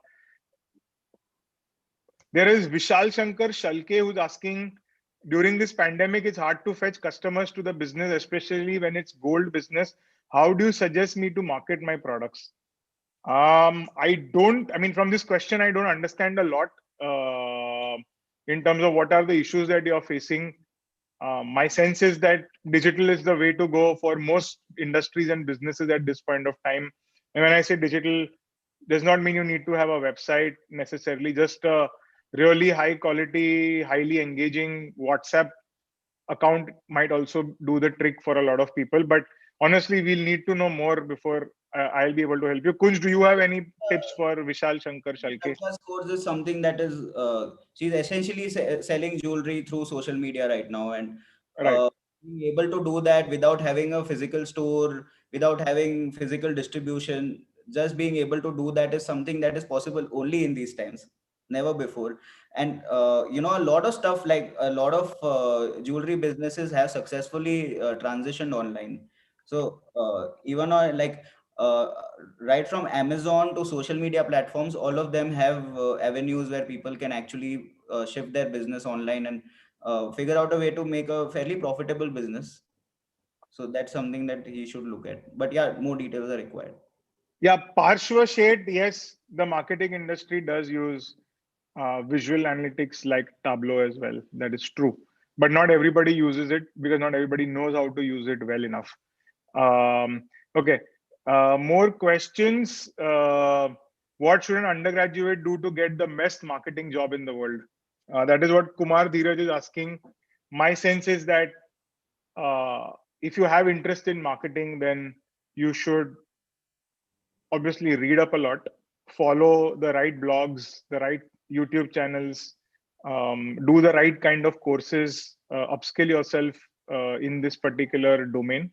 There is Vishal Shankar Shalke who's asking, during this pandemic, it's hard to fetch customers to the business, especially when it's gold business. How do you suggest me to market my products? I mean, from this question, I don't understand a lot in terms of what are the issues that you're facing. My sense is that digital is the way to go for most industries and businesses at this point of time. And when I say digital, does not mean you need to have a website necessarily. Just a really high quality, highly engaging WhatsApp account might also do the trick for a lot of people. But honestly, we'll need to know more before I'll be able to help you. Kunj, do you have any tips for Vishal Shankar Shalke? Navya's course is something that is she's essentially selling jewelry through social media right now, and Right. being able to do that without having a physical store, without having physical distribution, just being able to do that is something that is possible only in these times, never before. And a lot of stuff, like a lot of jewelry businesses have successfully transitioned online. So even like uh, right from Amazon to social media platforms, all of them have avenues where people can actually shift their business online and figure out a way to make a fairly profitable business. So that's something that he should look at. But yeah, more details are required. Yeah, Parshva shared, yes, the marketing industry does use visual analytics like Tableau as well. That is true. But not everybody uses it because not everybody knows how to use it well enough. Okay. More questions. What should an undergraduate do to get the best marketing job in the world? That is what Kumar Dheeraj is asking. My sense is that if you have interest in marketing, then you should obviously read up a lot, follow the right blogs, the right YouTube channels, do the right kind of courses, upskill yourself in this particular domain.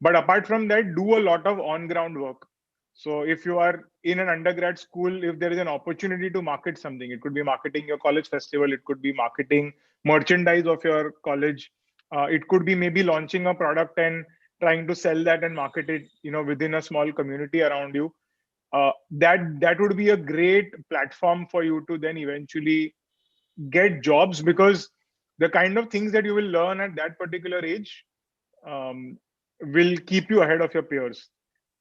But apart from that, do a lot of on ground work. So if you are in an undergrad school, if there is an opportunity to market something, it could be marketing your college festival, it could be marketing merchandise of your college, it could be maybe launching a product and trying to sell that and market it, within a small community around you. That would be a great platform for you to then eventually get jobs, because the kind of things that you will learn at that particular age um, will keep you ahead of your peers.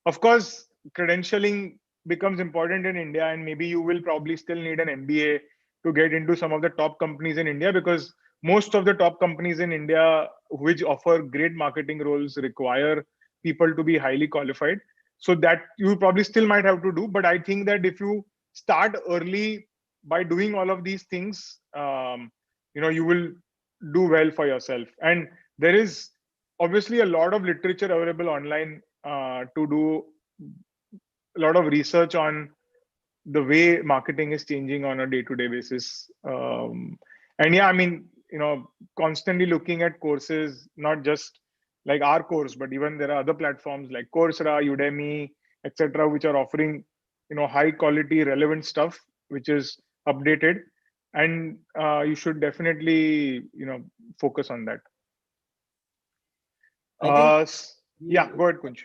Of course, credentialing becomes important in India, and maybe you will probably still need an MBA to get into some of the top companies in India, because most of the top companies in India which offer great marketing roles require people to be highly qualified. So that you probably still might have to do. But I think that if you start early by doing all of these things, you will do well for yourself. And there is obviously a lot of literature available online to do a lot of research on the way marketing is changing on a day-to-day basis. And yeah, I mean, constantly looking at courses, not just like our course, but even there are other platforms like Coursera, Udemy, etc., which are offering high quality relevant stuff which is updated. And you should definitely focus on that. I think Yeah, we go ahead, Kunj.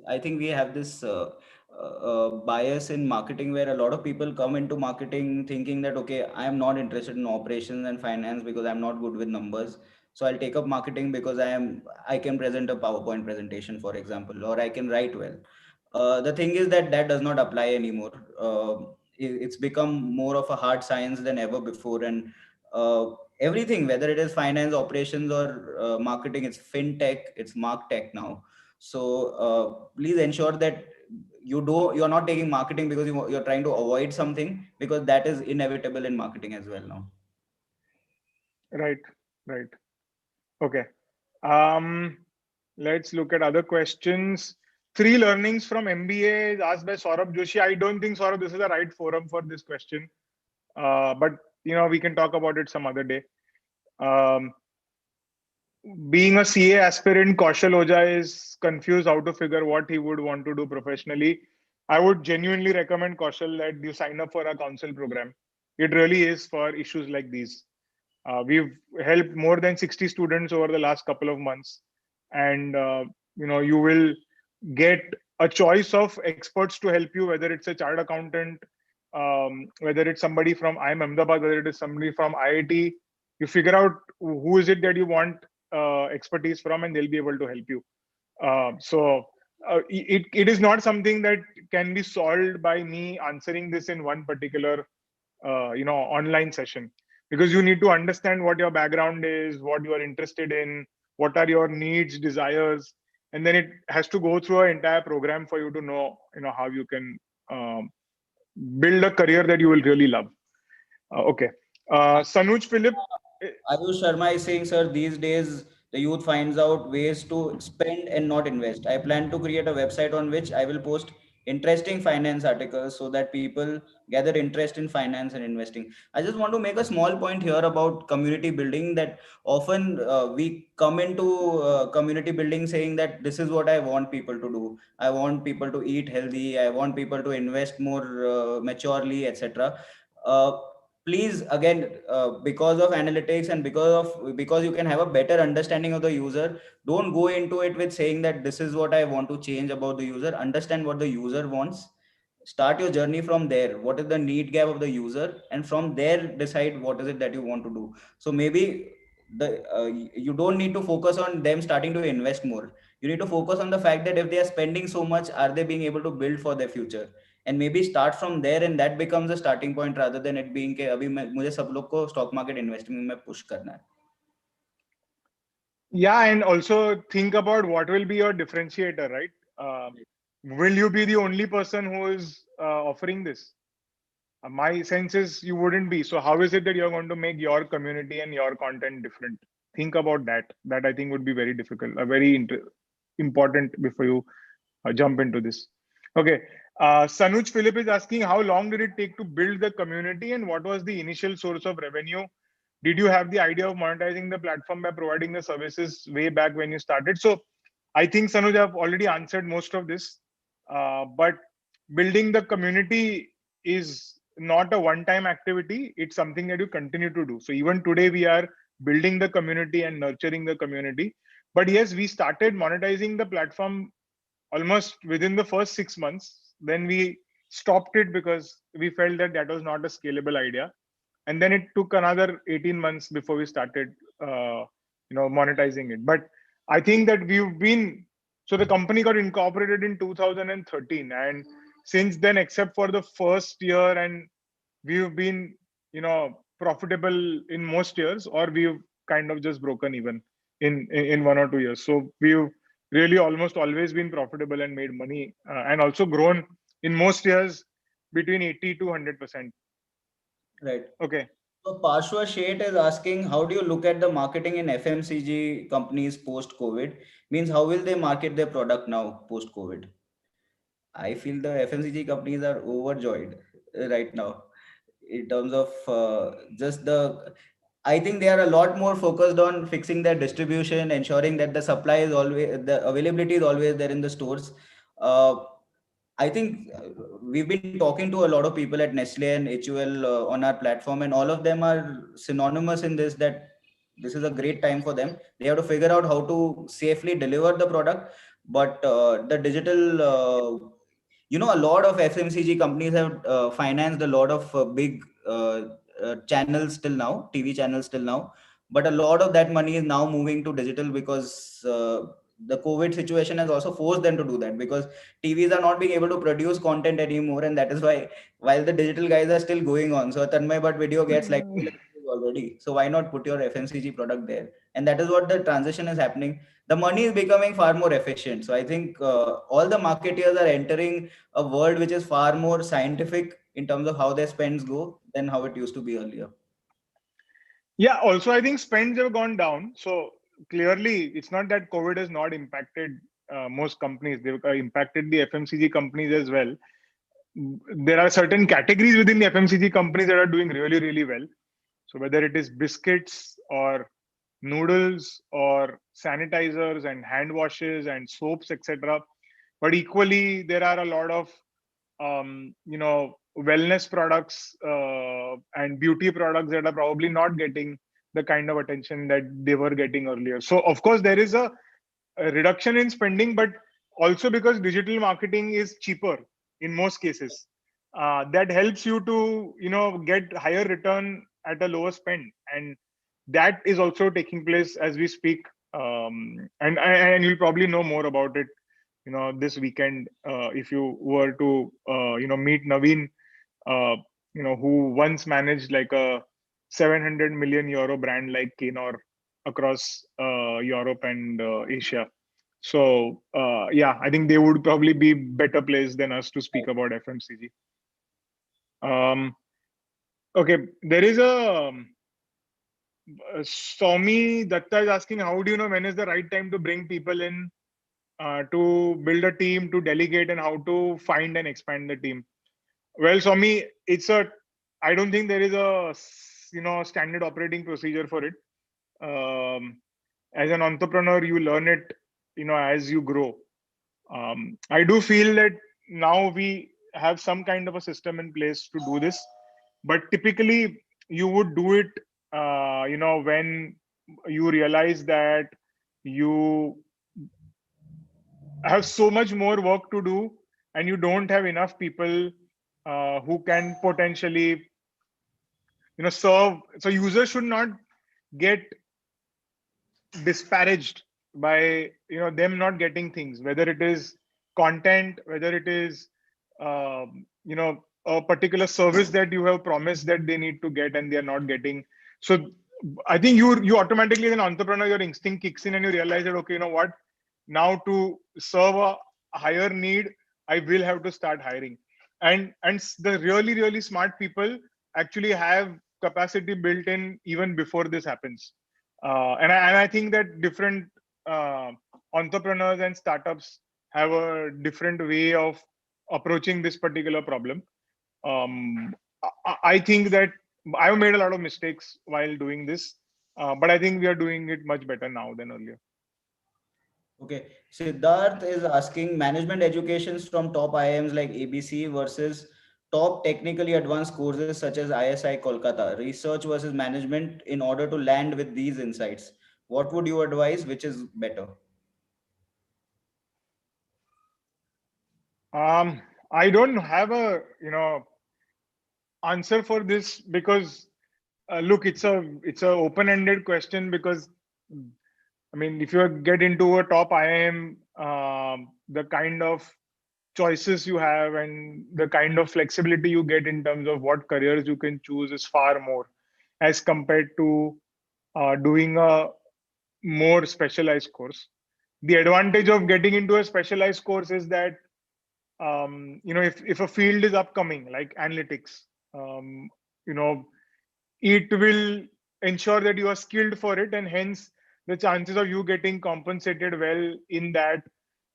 I think we have this bias in marketing where a lot of people come into marketing thinking that, okay, I am not interested in operations and finance because I'm not good with numbers. So I'll take up marketing because I can present a PowerPoint presentation, for example, or I can write well. The thing is that that does not apply anymore. It's become more of a hard science than ever before, and everything, whether it is finance, operations, or marketing, it's fintech, it's mark tech now. So please ensure that you're not taking marketing because you're trying to avoid something, because that is inevitable in marketing as well now. Right, right. Okay. Um, let's look at other questions. Three learnings from MBA is asked by Saurabh Joshi. I don't think, Saurabh, this is the right forum for this question. But we can talk about it some other day. Um, being a CA aspirant, Kaushal Oja is confused how to figure what he would want to do professionally. I would genuinely recommend Kaushal that you sign up for a council program. It really is for issues like these. We've helped more than 60 students over the last couple of months, and you will get a choice of experts to help you, whether it's a chartered accountant, whether it's somebody from IIM Ahmedabad, whether it is somebody from IIT. You figure out who is it that you want expertise from, and they'll be able to help you. So it is not something that can be solved by me answering this in one particular online session, because you need to understand what your background is, what you are interested in, what are your needs, desires, and then it has to go through an entire program for you to know how you can um, build a career that you will really love. Okay. Sanuj Philip. Ayush Sharma is saying, sir, these days the youth finds out ways to spend and not invest. I plan to create a website on which I will post interesting finance articles so that people gather interest in finance and investing. I just want to make a small point here about community building, that often we come into community building saying that this is what I want people to do. I want people to eat healthy. I want people to invest more maturely, etc. Please, again, because of analytics and because you can have a better understanding of the user, don't go into it with saying that this is what I want to change about the user. Understand what the user wants, start your journey from there. What is the need gap of the user, and from there decide what is it that you want to do. So maybe you don't need to focus on them starting to invest more. You need to focus on the fact that if they are spending so much, are they being able to build for their future, and maybe start from there, and that becomes a starting point rather than it being कि अभी मुझे सब लोग को stock market investing में push करना है. Yeah, and also think about what will be your differentiator, right? Will you be the only person who is offering this? My sense is you wouldn't be. So how is it that you're going to make your community and your content different? Think about that. That I think would be very difficult, important before you jump into this. Okay. Sanuj Philip is asking, how long did it take to build the community and what was the initial source of revenue? Did you have the idea of monetizing the platform by providing the services way back when you started? So I think, Sanuj, I've already answered most of this. But building the community is not a one-time activity. It's something that you continue to do. So even today, we are building the community and nurturing the community. But yes, we started monetizing the platform almost within the first 6 months. Then we stopped it because we felt that that was not a scalable idea, and then it took another 18 months before we started monetizing it. But I think that we've been, so the company got incorporated in 2013, and since then, except for the first year, and we've been profitable in most years, or we've kind of just broken even in 1 or 2 years. So we've really almost always been profitable and made money, and also grown in most years between 80 to 100%. Right. Okay. So Pashwa Sheth is asking, how do you look at the marketing in FMCG companies post COVID? Means how will they market their product now post COVID? I feel the FMCG companies are overjoyed right now in terms of just the. I think they are a lot more focused on fixing their distribution, ensuring that the supply is always, the availability is always there in the stores. Uh, I think we've been talking to a lot of people at Nestle and HUL on our platform, and all of them are synonymous in this, that this is a great time for them. They have to figure out how to safely deliver the product, but the digital, a lot of FMCG companies have financed a lot of big channels till now, TV channels till now, but a lot of that money is now moving to digital because the COVID situation has also forced them to do that, because TVs are not being able to produce content anymore, and that is why, while the digital guys are still going on, so Tanmay but video gets like already. So why not put your FMCG product there? And that is what the transition is happening. The money is becoming far more efficient. So I think all the marketeers are entering a world which is far more scientific in terms of how their spends go than how it used to be earlier. Yeah, also I think spends have gone down. So clearly, it's not that COVID has not impacted most companies. They've impacted the FMCG companies as well. There are certain categories within the FMCG companies that are doing really, really well. So whether it is biscuits or noodles or sanitizers and hand washes and soaps, etc. But equally, there are a lot of wellness products and beauty products that are probably not getting the kind of attention that they were getting earlier. So of course there is a reduction in spending, but also because digital marketing is cheaper in most cases, that helps you to get higher return at a lower spend, and that is also taking place as we speak. And you'll probably know more about it this weekend if you were to meet Naveen, uh, who once managed like a 700 million euro brand like Kenor across Europe and Asia. So yeah, I think they would probably be better placed than us to speak about FMCG. um, okay, there is Somi Datta is asking, how do you know when is the right time to bring people in, to build a team, to delegate, and how to find and expand the team? Well, Swami, I don't think there is a standard operating procedure for it. Um, as an entrepreneur, you learn it, as you grow. I do feel that now we have some kind of a system in place to do this, but typically you would do it, when you realize that you have so much more work to do and you don't have enough people who can potentially serve. So users should not get disparaged by them not getting things, whether it is content, whether it is a particular service that you have promised that they need to get and they are not getting. So I think you automatically, as an entrepreneur, your instinct kicks in and you realize that, okay, you know what, now to serve a higher need, I will have to start hiring. And the really, really smart people actually have capacity built in even before this happens. And I think that different uh, entrepreneurs and startups have a different way of approaching this particular problem. I think that I've made a lot of mistakes while doing this, but I think we are doing it much better now than earlier. Okay, Siddharth is asking management educations from top IIMs like ABC versus top technically advanced courses such as ISI Kolkata, research versus management in order to land with these insights. What would you advise? Which is better? Um, I don't have a answer for this because look, it's a open-ended question because I mean, if you get into a top IIM, the kind of choices you have and the kind of flexibility you get in terms of what careers you can choose is far more as compared to doing a more specialized course. The advantage of getting into a specialized course is that if a field is upcoming like analytics, um, you know it will ensure that you are skilled for it, and hence the chances of you getting compensated well in that,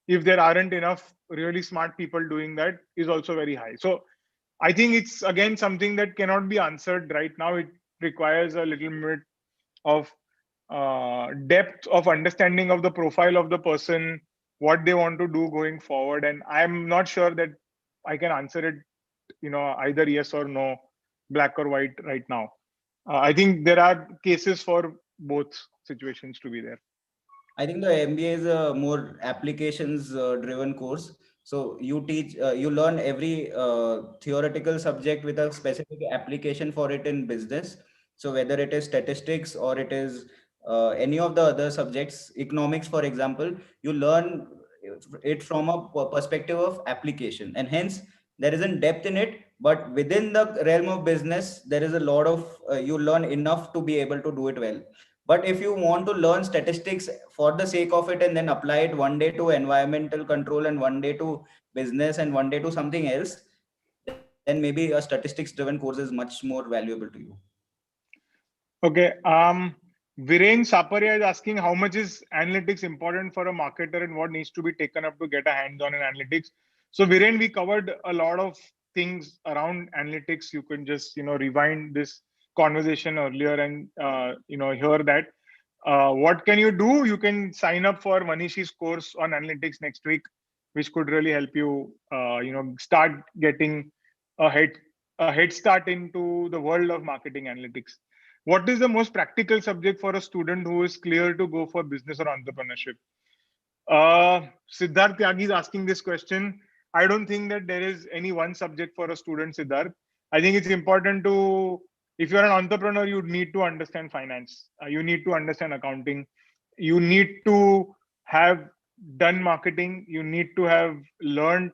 if there aren't enough really smart people doing that, is also very high. So I think it's again something that cannot be answered right now. It requires a little bit of depth of understanding of the profile of the person, what they want to do going forward, and I'm not sure that I can answer it either yes or no, black or white right now. I think there are cases for both situations to be there. I think the MBA is a more applications driven course. So you learn every theoretical subject with a specific application for it in business. So whether it is statistics or it is any of the other subjects, economics, for example, you learn it from a perspective of application, and hence there isn't depth in it, but within the realm of business, there is a lot of you learn enough to be able to do it well. But if you want to learn statistics for the sake of it and then apply it one day to environmental control and one day to business and one day to something else, then maybe a statistics driven course is much more valuable to you. Okay. Viren Saparia is asking how much is analytics important for a marketer and what needs to be taken up to get a hands-on in analytics. So Viren, we covered a lot of things around analytics. You can just rewind this conversation earlier and hear that. What can you do? You can sign up for Manishi's course on analytics next week, which could really help you start getting a head a head start into the world of marketing analytics. What is the most practical subject for a student who is clear to go for business or entrepreneurship? Siddharth Tyagi is asking this question. I don't think that there is any one subject for a student, Siddharth. I think it's important to, if you're an entrepreneur, you need to understand finance. You need to understand accounting. You need to have done marketing. You need to have learned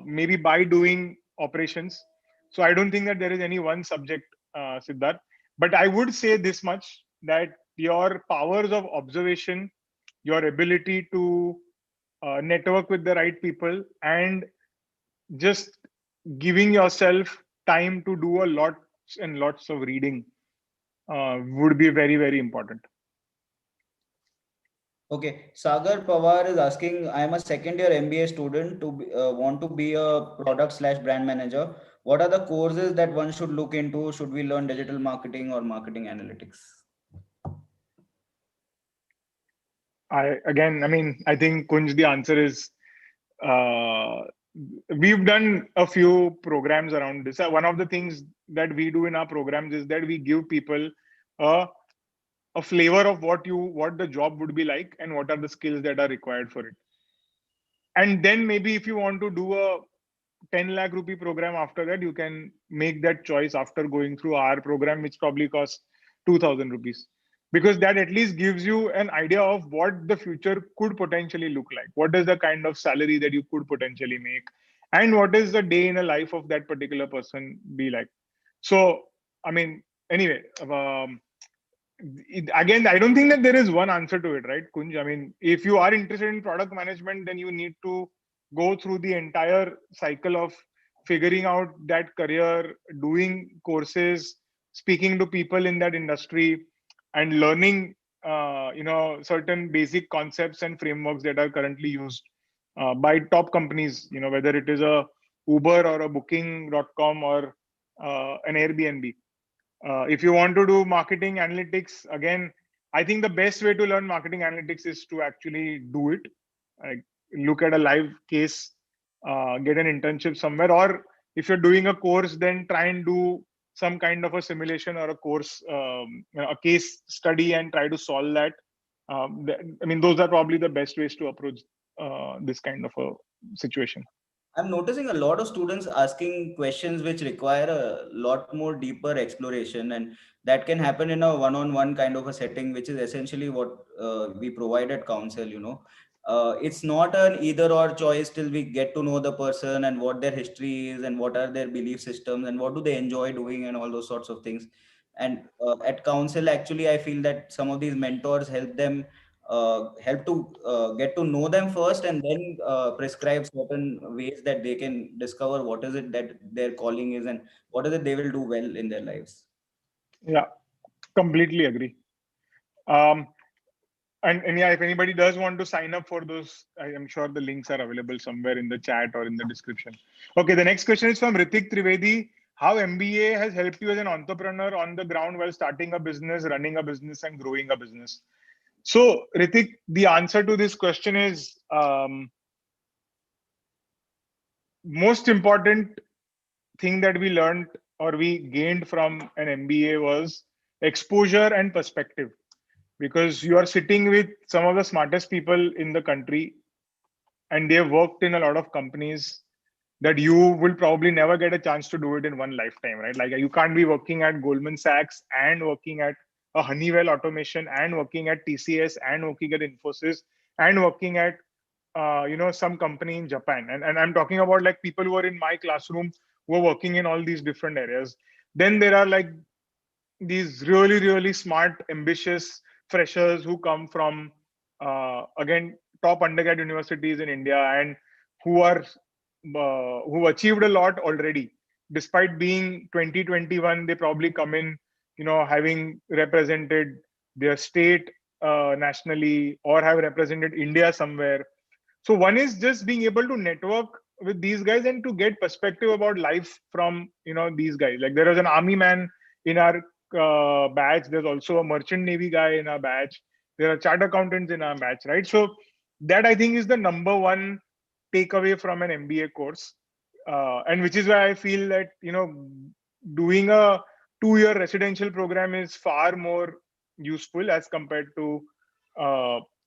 maybe by doing operations. So I don't think that there is any one subject, Siddharth. But I would say this much, that your powers of observation, your ability to network with the right people, and just giving yourself time to do a lot and lots of reading would be very, very important. Okay, Sagar Pawar is asking, I am a second year MBA student to want to be a product slash brand manager. What are the courses that one should look into? Should we learn digital marketing or marketing analytics? I think Kunj, the answer is uh, we've done a few programs around this. One of the things that we do in our programs is that we give people a, a flavor of what the job would be like and what are the skills that are required for it. And then maybe if you want to do a 10 lakh rupee program after that, you can make that choice after going through our program, which probably costs 2000 rupees. Because that at least gives you an idea of what the future could potentially look like. What is the kind of salary that you could potentially make? And what is the day in a life of that particular person be like? So, I mean, anyway, again, I don't think that there is one answer to it, right, Kunj? I mean, if you are interested in product management, then you need to go through the entire cycle of figuring out that career, doing courses, speaking to people in that industry, and learning, certain basic concepts and frameworks that are currently used by top companies. Whether it is a Uber or a Booking.com or an Airbnb. If you want to do marketing analytics, again, I think the best way to learn marketing analytics is to actually do it. Like, look at a live case, get an internship somewhere, or if you're doing a course, then try and do some kind of a simulation or a course, a case study, and try to solve that. Those are probably the best ways to approach this kind of a situation. I'm noticing a lot of students asking questions which require a lot more deeper exploration, and that can happen in a one-on-one kind of a setting, which is essentially what we provide at council. It's not an either or choice till we get to know the person and what their history is and what are their belief systems and what do they enjoy doing and all those sorts of things. And at council, actually, I feel that some of these mentors help to get to know them first and then prescribe certain ways that they can discover what is it that their calling is and what is it they will do well in their lives. Yeah, completely agree. Um, and yeah, if anybody does want to sign up for those, I am sure the links are available somewhere in the chat or in the description. Okay, the next question is from Ritik Trivedi. How MBA has helped you as an entrepreneur on the ground while starting a business, running a business, and growing a business? So, Ritik, the answer to this question is most important thing that we learned or we gained from an MBA was exposure and perspective, because you are sitting with some of the smartest people in the country and they have worked in a lot of companies that you will probably never get a chance to do it in one lifetime, right? Like, you can't be working at Goldman Sachs and working at a Honeywell Automation and working at TCS and working at Infosys and working at some company in Japan, and I'm talking about like people who are in my classroom who are working in all these different areas. Then there are like these really really smart ambitious freshers who come from again top undergrad universities in India, and who are who achieved a lot already. Despite being 2021, they probably come in, having represented their state nationally, or have represented India somewhere. So one is just being able to network with these guys and to get perspective about life from these guys. Like there was an army man in our batch. There's also a merchant navy guy in our batch. There are chartered accountants in our batch, right? So that I think is the number one takeaway from an MBA course, and which is why I feel that doing a 2-year residential program is far more useful as compared to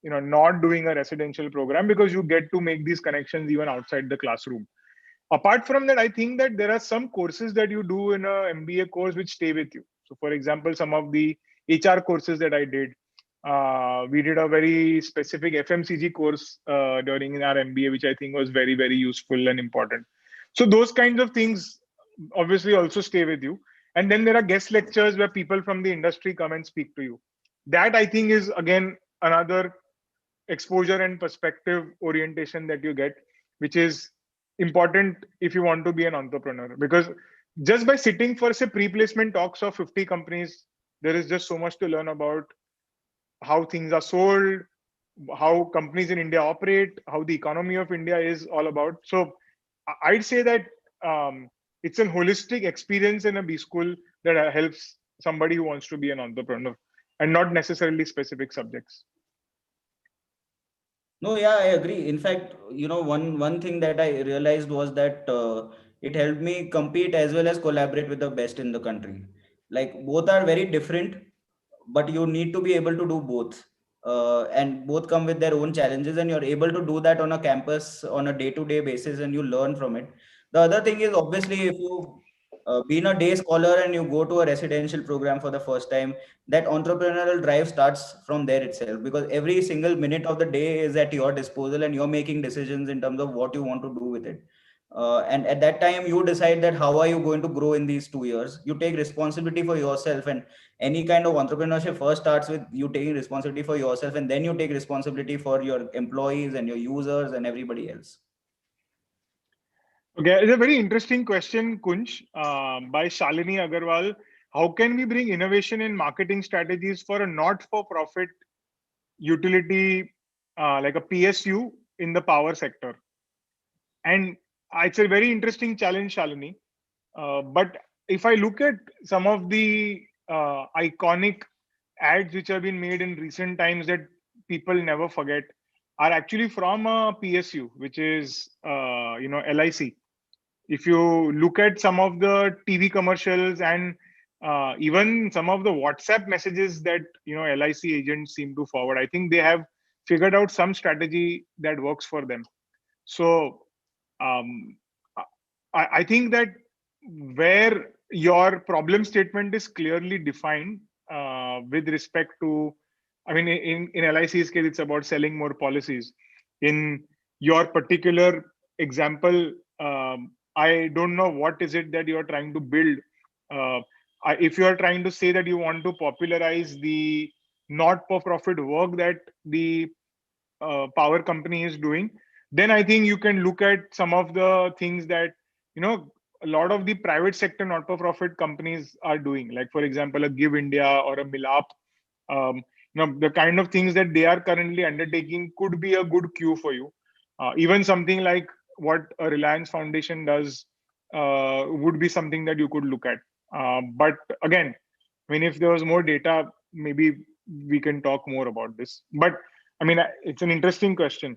not doing a residential program, because you get to make these connections even outside the classroom. Apart from that, I think that there are some courses that you do in a MBA course which stay with you. So for example, some of the HR courses that I did, we did a very specific FMCG course during our MBA, which I think was very very useful and important. So those kinds of things obviously also stay with you. And then there are guest lectures where people from the industry come and speak to you. That I think is again another exposure and perspective orientation that you get, which is important if you want to be an entrepreneur. Because just by sitting for say pre-placement talks of 50 companies, there is just so much to learn about how things are sold, how companies in India operate, how the economy of India is all about. So I'd say that it's a holistic experience in a B school that helps somebody who wants to be an entrepreneur, and not necessarily specific subjects. No, yeah, I agree. In fact, one thing that I realized was that it helped me compete as well as collaborate with the best in the country. Like both are very different, but you need to be able to do both. And both come with their own challenges, and you're able to do that on a campus on a day-to-day basis, and you learn from it. The other thing is obviously if you been a day scholar and you go to a residential program for the first time, that entrepreneurial drive starts from there itself, because every single minute of the day is at your disposal and you're making decisions in terms of what you want to do with it. And at that time you decide that how are you going to grow in these 2 years. You take responsibility for yourself, and any kind of entrepreneurship first starts with you taking responsibility for yourself, and then you take responsibility for your employees and your users and everybody else. Okay, it's a very interesting question, Kunj, by Shalini Agarwal. How can we bring innovation in marketing strategies for a not-for-profit utility like a PSU in the power sector? And it's a very interesting challenge, Shalini. But if I look at some of the iconic ads which have been made in recent times that people never forget, are actually from a PSU, which is LIC. If you look at some of the TV commercials and even some of the WhatsApp messages that LIC agents seem to forward, I think they have figured out some strategy that works for them. So um, I think that where your problem statement is clearly defined with respect to, I mean, in LIC's case, it's about selling more policies. In your particular example, I don't know what is it that you're trying to build. Uh, if you are trying to say that you want to popularize the not-for-profit work that the power company is doing, then I think you can look at some of the things that a lot of the private sector not-for-profit companies are doing. Like for example, a Give India or a Milap. The kind of things that they are currently undertaking could be a good cue for you. Even something like what a Reliance Foundation does would be something that you could look at. But again, I mean, if there was more data, maybe we can talk more about this. But I mean, it's an interesting question.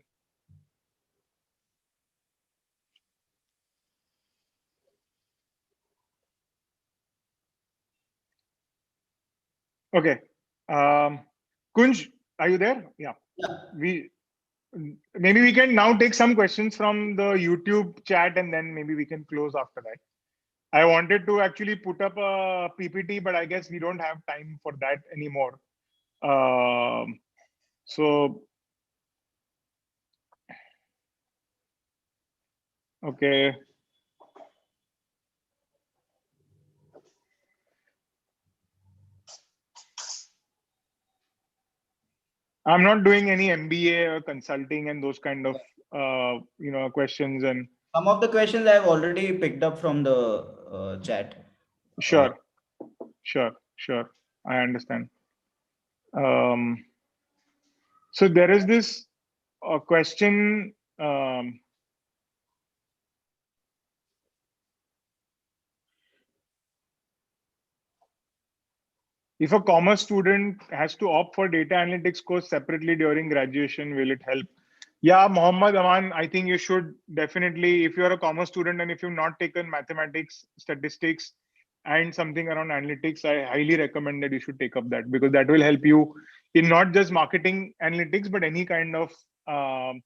Okay. Um, Kunj, are you there? Yeah. We maybe we can now take some questions from the YouTube chat, and then maybe we can close after that. I wanted to actually put up a PPT, but I guess we don't have time for that anymore. So Okay. I'm not doing any MBA or consulting and those kind of questions. And Some of the questions I've already picked up from the chat. Uh, sure, sure, I understand. Um, so there is this question. If a commerce student has to opt for data analytics course separately during graduation, will it help? Yeah, Mohammad Aman, I think you should definitely, if you're a commerce student and if you've not taken mathematics, statistics, and something around analytics, I highly recommend that you should take up that, because that will help you in not just marketing analytics, but any kind of. Um,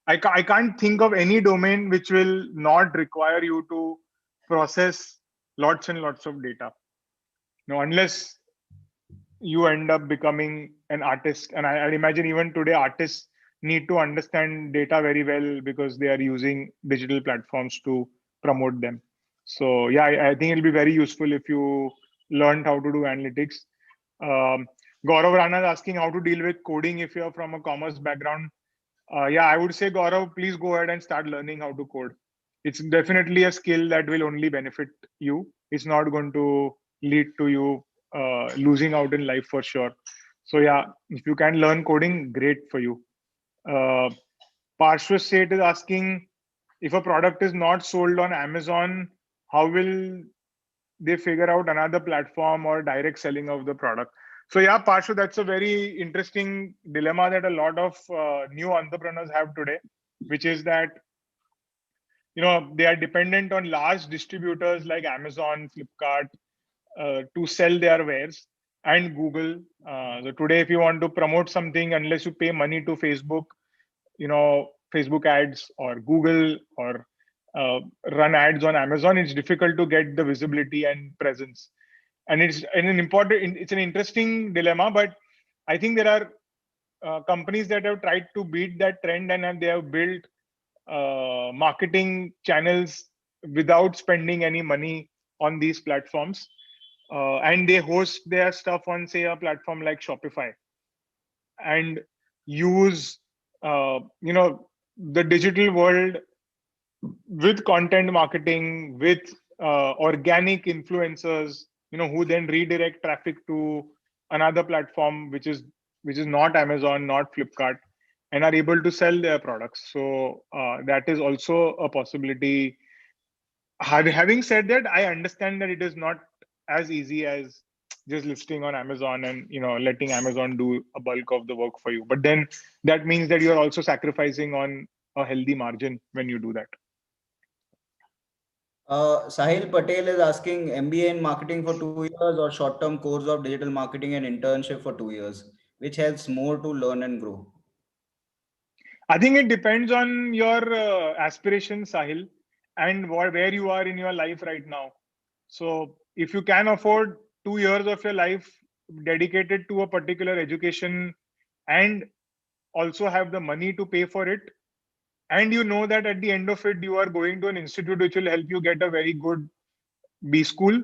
I can't think of any domain which will not require you to process lots and lots of data. No, unless you end up becoming an artist. And I'd imagine even today artists need to understand data very well because they are using digital platforms to promote them. So yeah, I think it'll be very useful if you learned how to do analytics. um, Gaurav Rana is asking how to deal with coding if you're from a commerce background. Yeah, I would say, Gaurav, please go ahead and start learning how to code. It's definitely a skill that will only benefit you. It's not going to lead to you losing out in life for sure. So yeah, if you can learn coding, great for you. Uh, Parshva Seth is asking, if a product is not sold on Amazon, how will they figure out another platform or direct selling of the product? So yeah, Parshu, that's a very interesting dilemma that a lot of new entrepreneurs have today, which is that they are dependent on large distributors like Amazon, Flipkart, to sell their wares, and Google. So today, if you want to promote something, unless you pay money to Facebook, Facebook ads or Google, or uh, run ads on Amazon, it's difficult to get the visibility and presence. And it's an interesting dilemma, but I think there are companies that have tried to beat that trend, and they have built marketing channels without spending any money on these platforms. And they host their stuff on, say, a platform like Shopify, and use the digital world with content marketing, with organic influencers, who then redirect traffic to another platform, which is not Amazon, not Flipkart, and are able to sell their products. So that is also a possibility. Having said that, I understand that it is not as easy as just listing on Amazon and letting Amazon do a bulk of the work for you. But then that means that you are also sacrificing on a healthy margin when you do that. Sahil Patel is asking MBA in marketing for 2 years or short-term course of digital marketing and internship for 2 years, which helps more to learn and grow. I think it depends on your aspirations, Sahil, and where you are in your life right now. So, if you can afford 2 years of your life dedicated to a particular education, and also have the money to pay for it, and you know that at the end of it, you are going to an institute which will help you get a very good B school,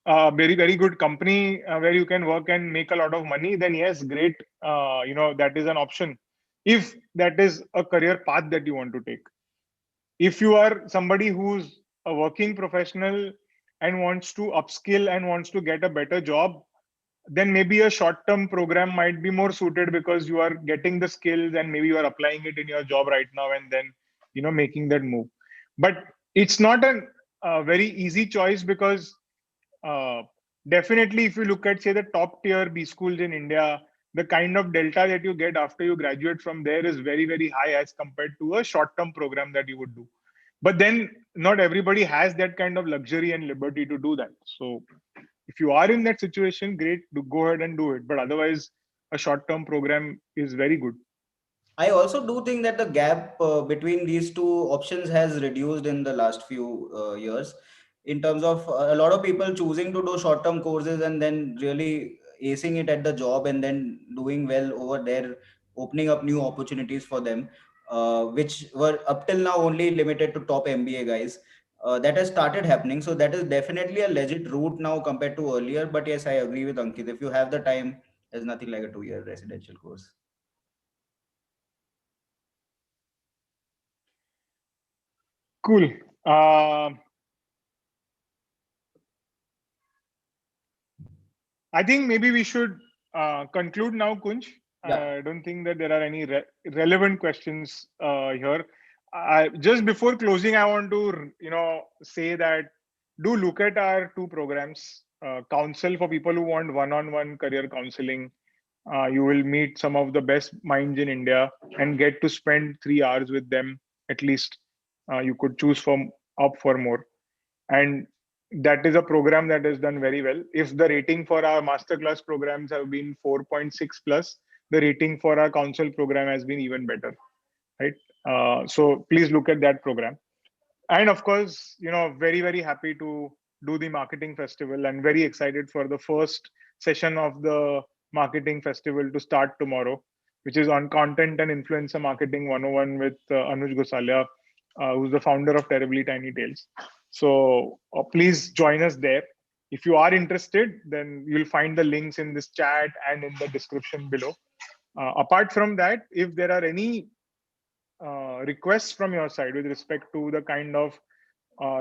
very, very good company where you can work and make a lot of money, then yes, great. That is an option if that is a career path that you want to take. If you are somebody who's a working professional and wants to upskill and wants to get a better job, then maybe a short term program might be more suited, because you are getting the skills and maybe you are applying it in your job right now, and then making that move. But it's not a very easy choice, because uh, definitely, if you look at, say, the top tier B schools in India, the kind of delta that you get after you graduate from there is very, very high as compared to a short term program that you would do. But then not everybody has that kind of luxury and liberty to do that. So if you are in that situation, great, go ahead and do it. But otherwise, a short term program is very good. I also do think that the gap between these two options has reduced in the last few years, in terms of a lot of people choosing to do short term courses and then really acing it at the job and then doing well over there, opening up new opportunities for them. which were up till now only limited to top MBA guys. That has started happening. So that is definitely a legit route now compared to earlier. But yes, I agree with Ankit. If you have the time, there's nothing like a 2 year residential course. Cool. Uh, I think maybe we should conclude now, Kunj. Yeah. I don't think that there are any relevant questions here. Just before closing, I want to, say that do look at our two programs. Counsel for people who want one-on-one career counseling. You will meet some of the best minds in India and get to spend 3 hours with them at least. You could choose from up for more, and that is a program that has done very well. If the rating for our masterclass programs have been 4.6 plus, the rating for our council program has been even better, right? So please look at that program. And of course, very very happy to do the marketing festival, and very excited for the first session of the marketing festival to start tomorrow, which is on content and influencer marketing 101 with Anuj Gosalia, who's the founder of Terribly Tiny Tales. So please join us there. If you are interested, then you'll find the links in this chat and in the description below. Apart from that, if there are any requests from your side with respect to the kind of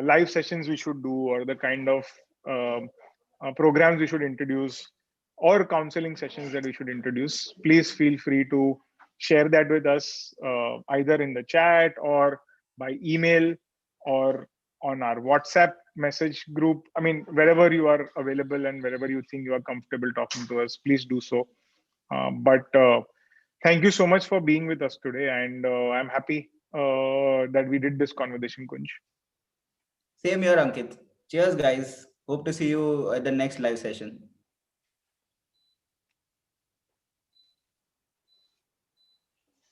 live sessions we should do, or the kind of programs we should introduce, or counseling sessions that we should introduce, please feel free to share that with us, either in the chat or by email or on our WhatsApp message group. I mean, wherever you are available and wherever you think you are comfortable talking to us, please do so. But thank you so much for being with us today, and I'm happy that we did this conversation, Kunj. Same here, Ankit. Cheers, guys. Hope to see you at the next live session.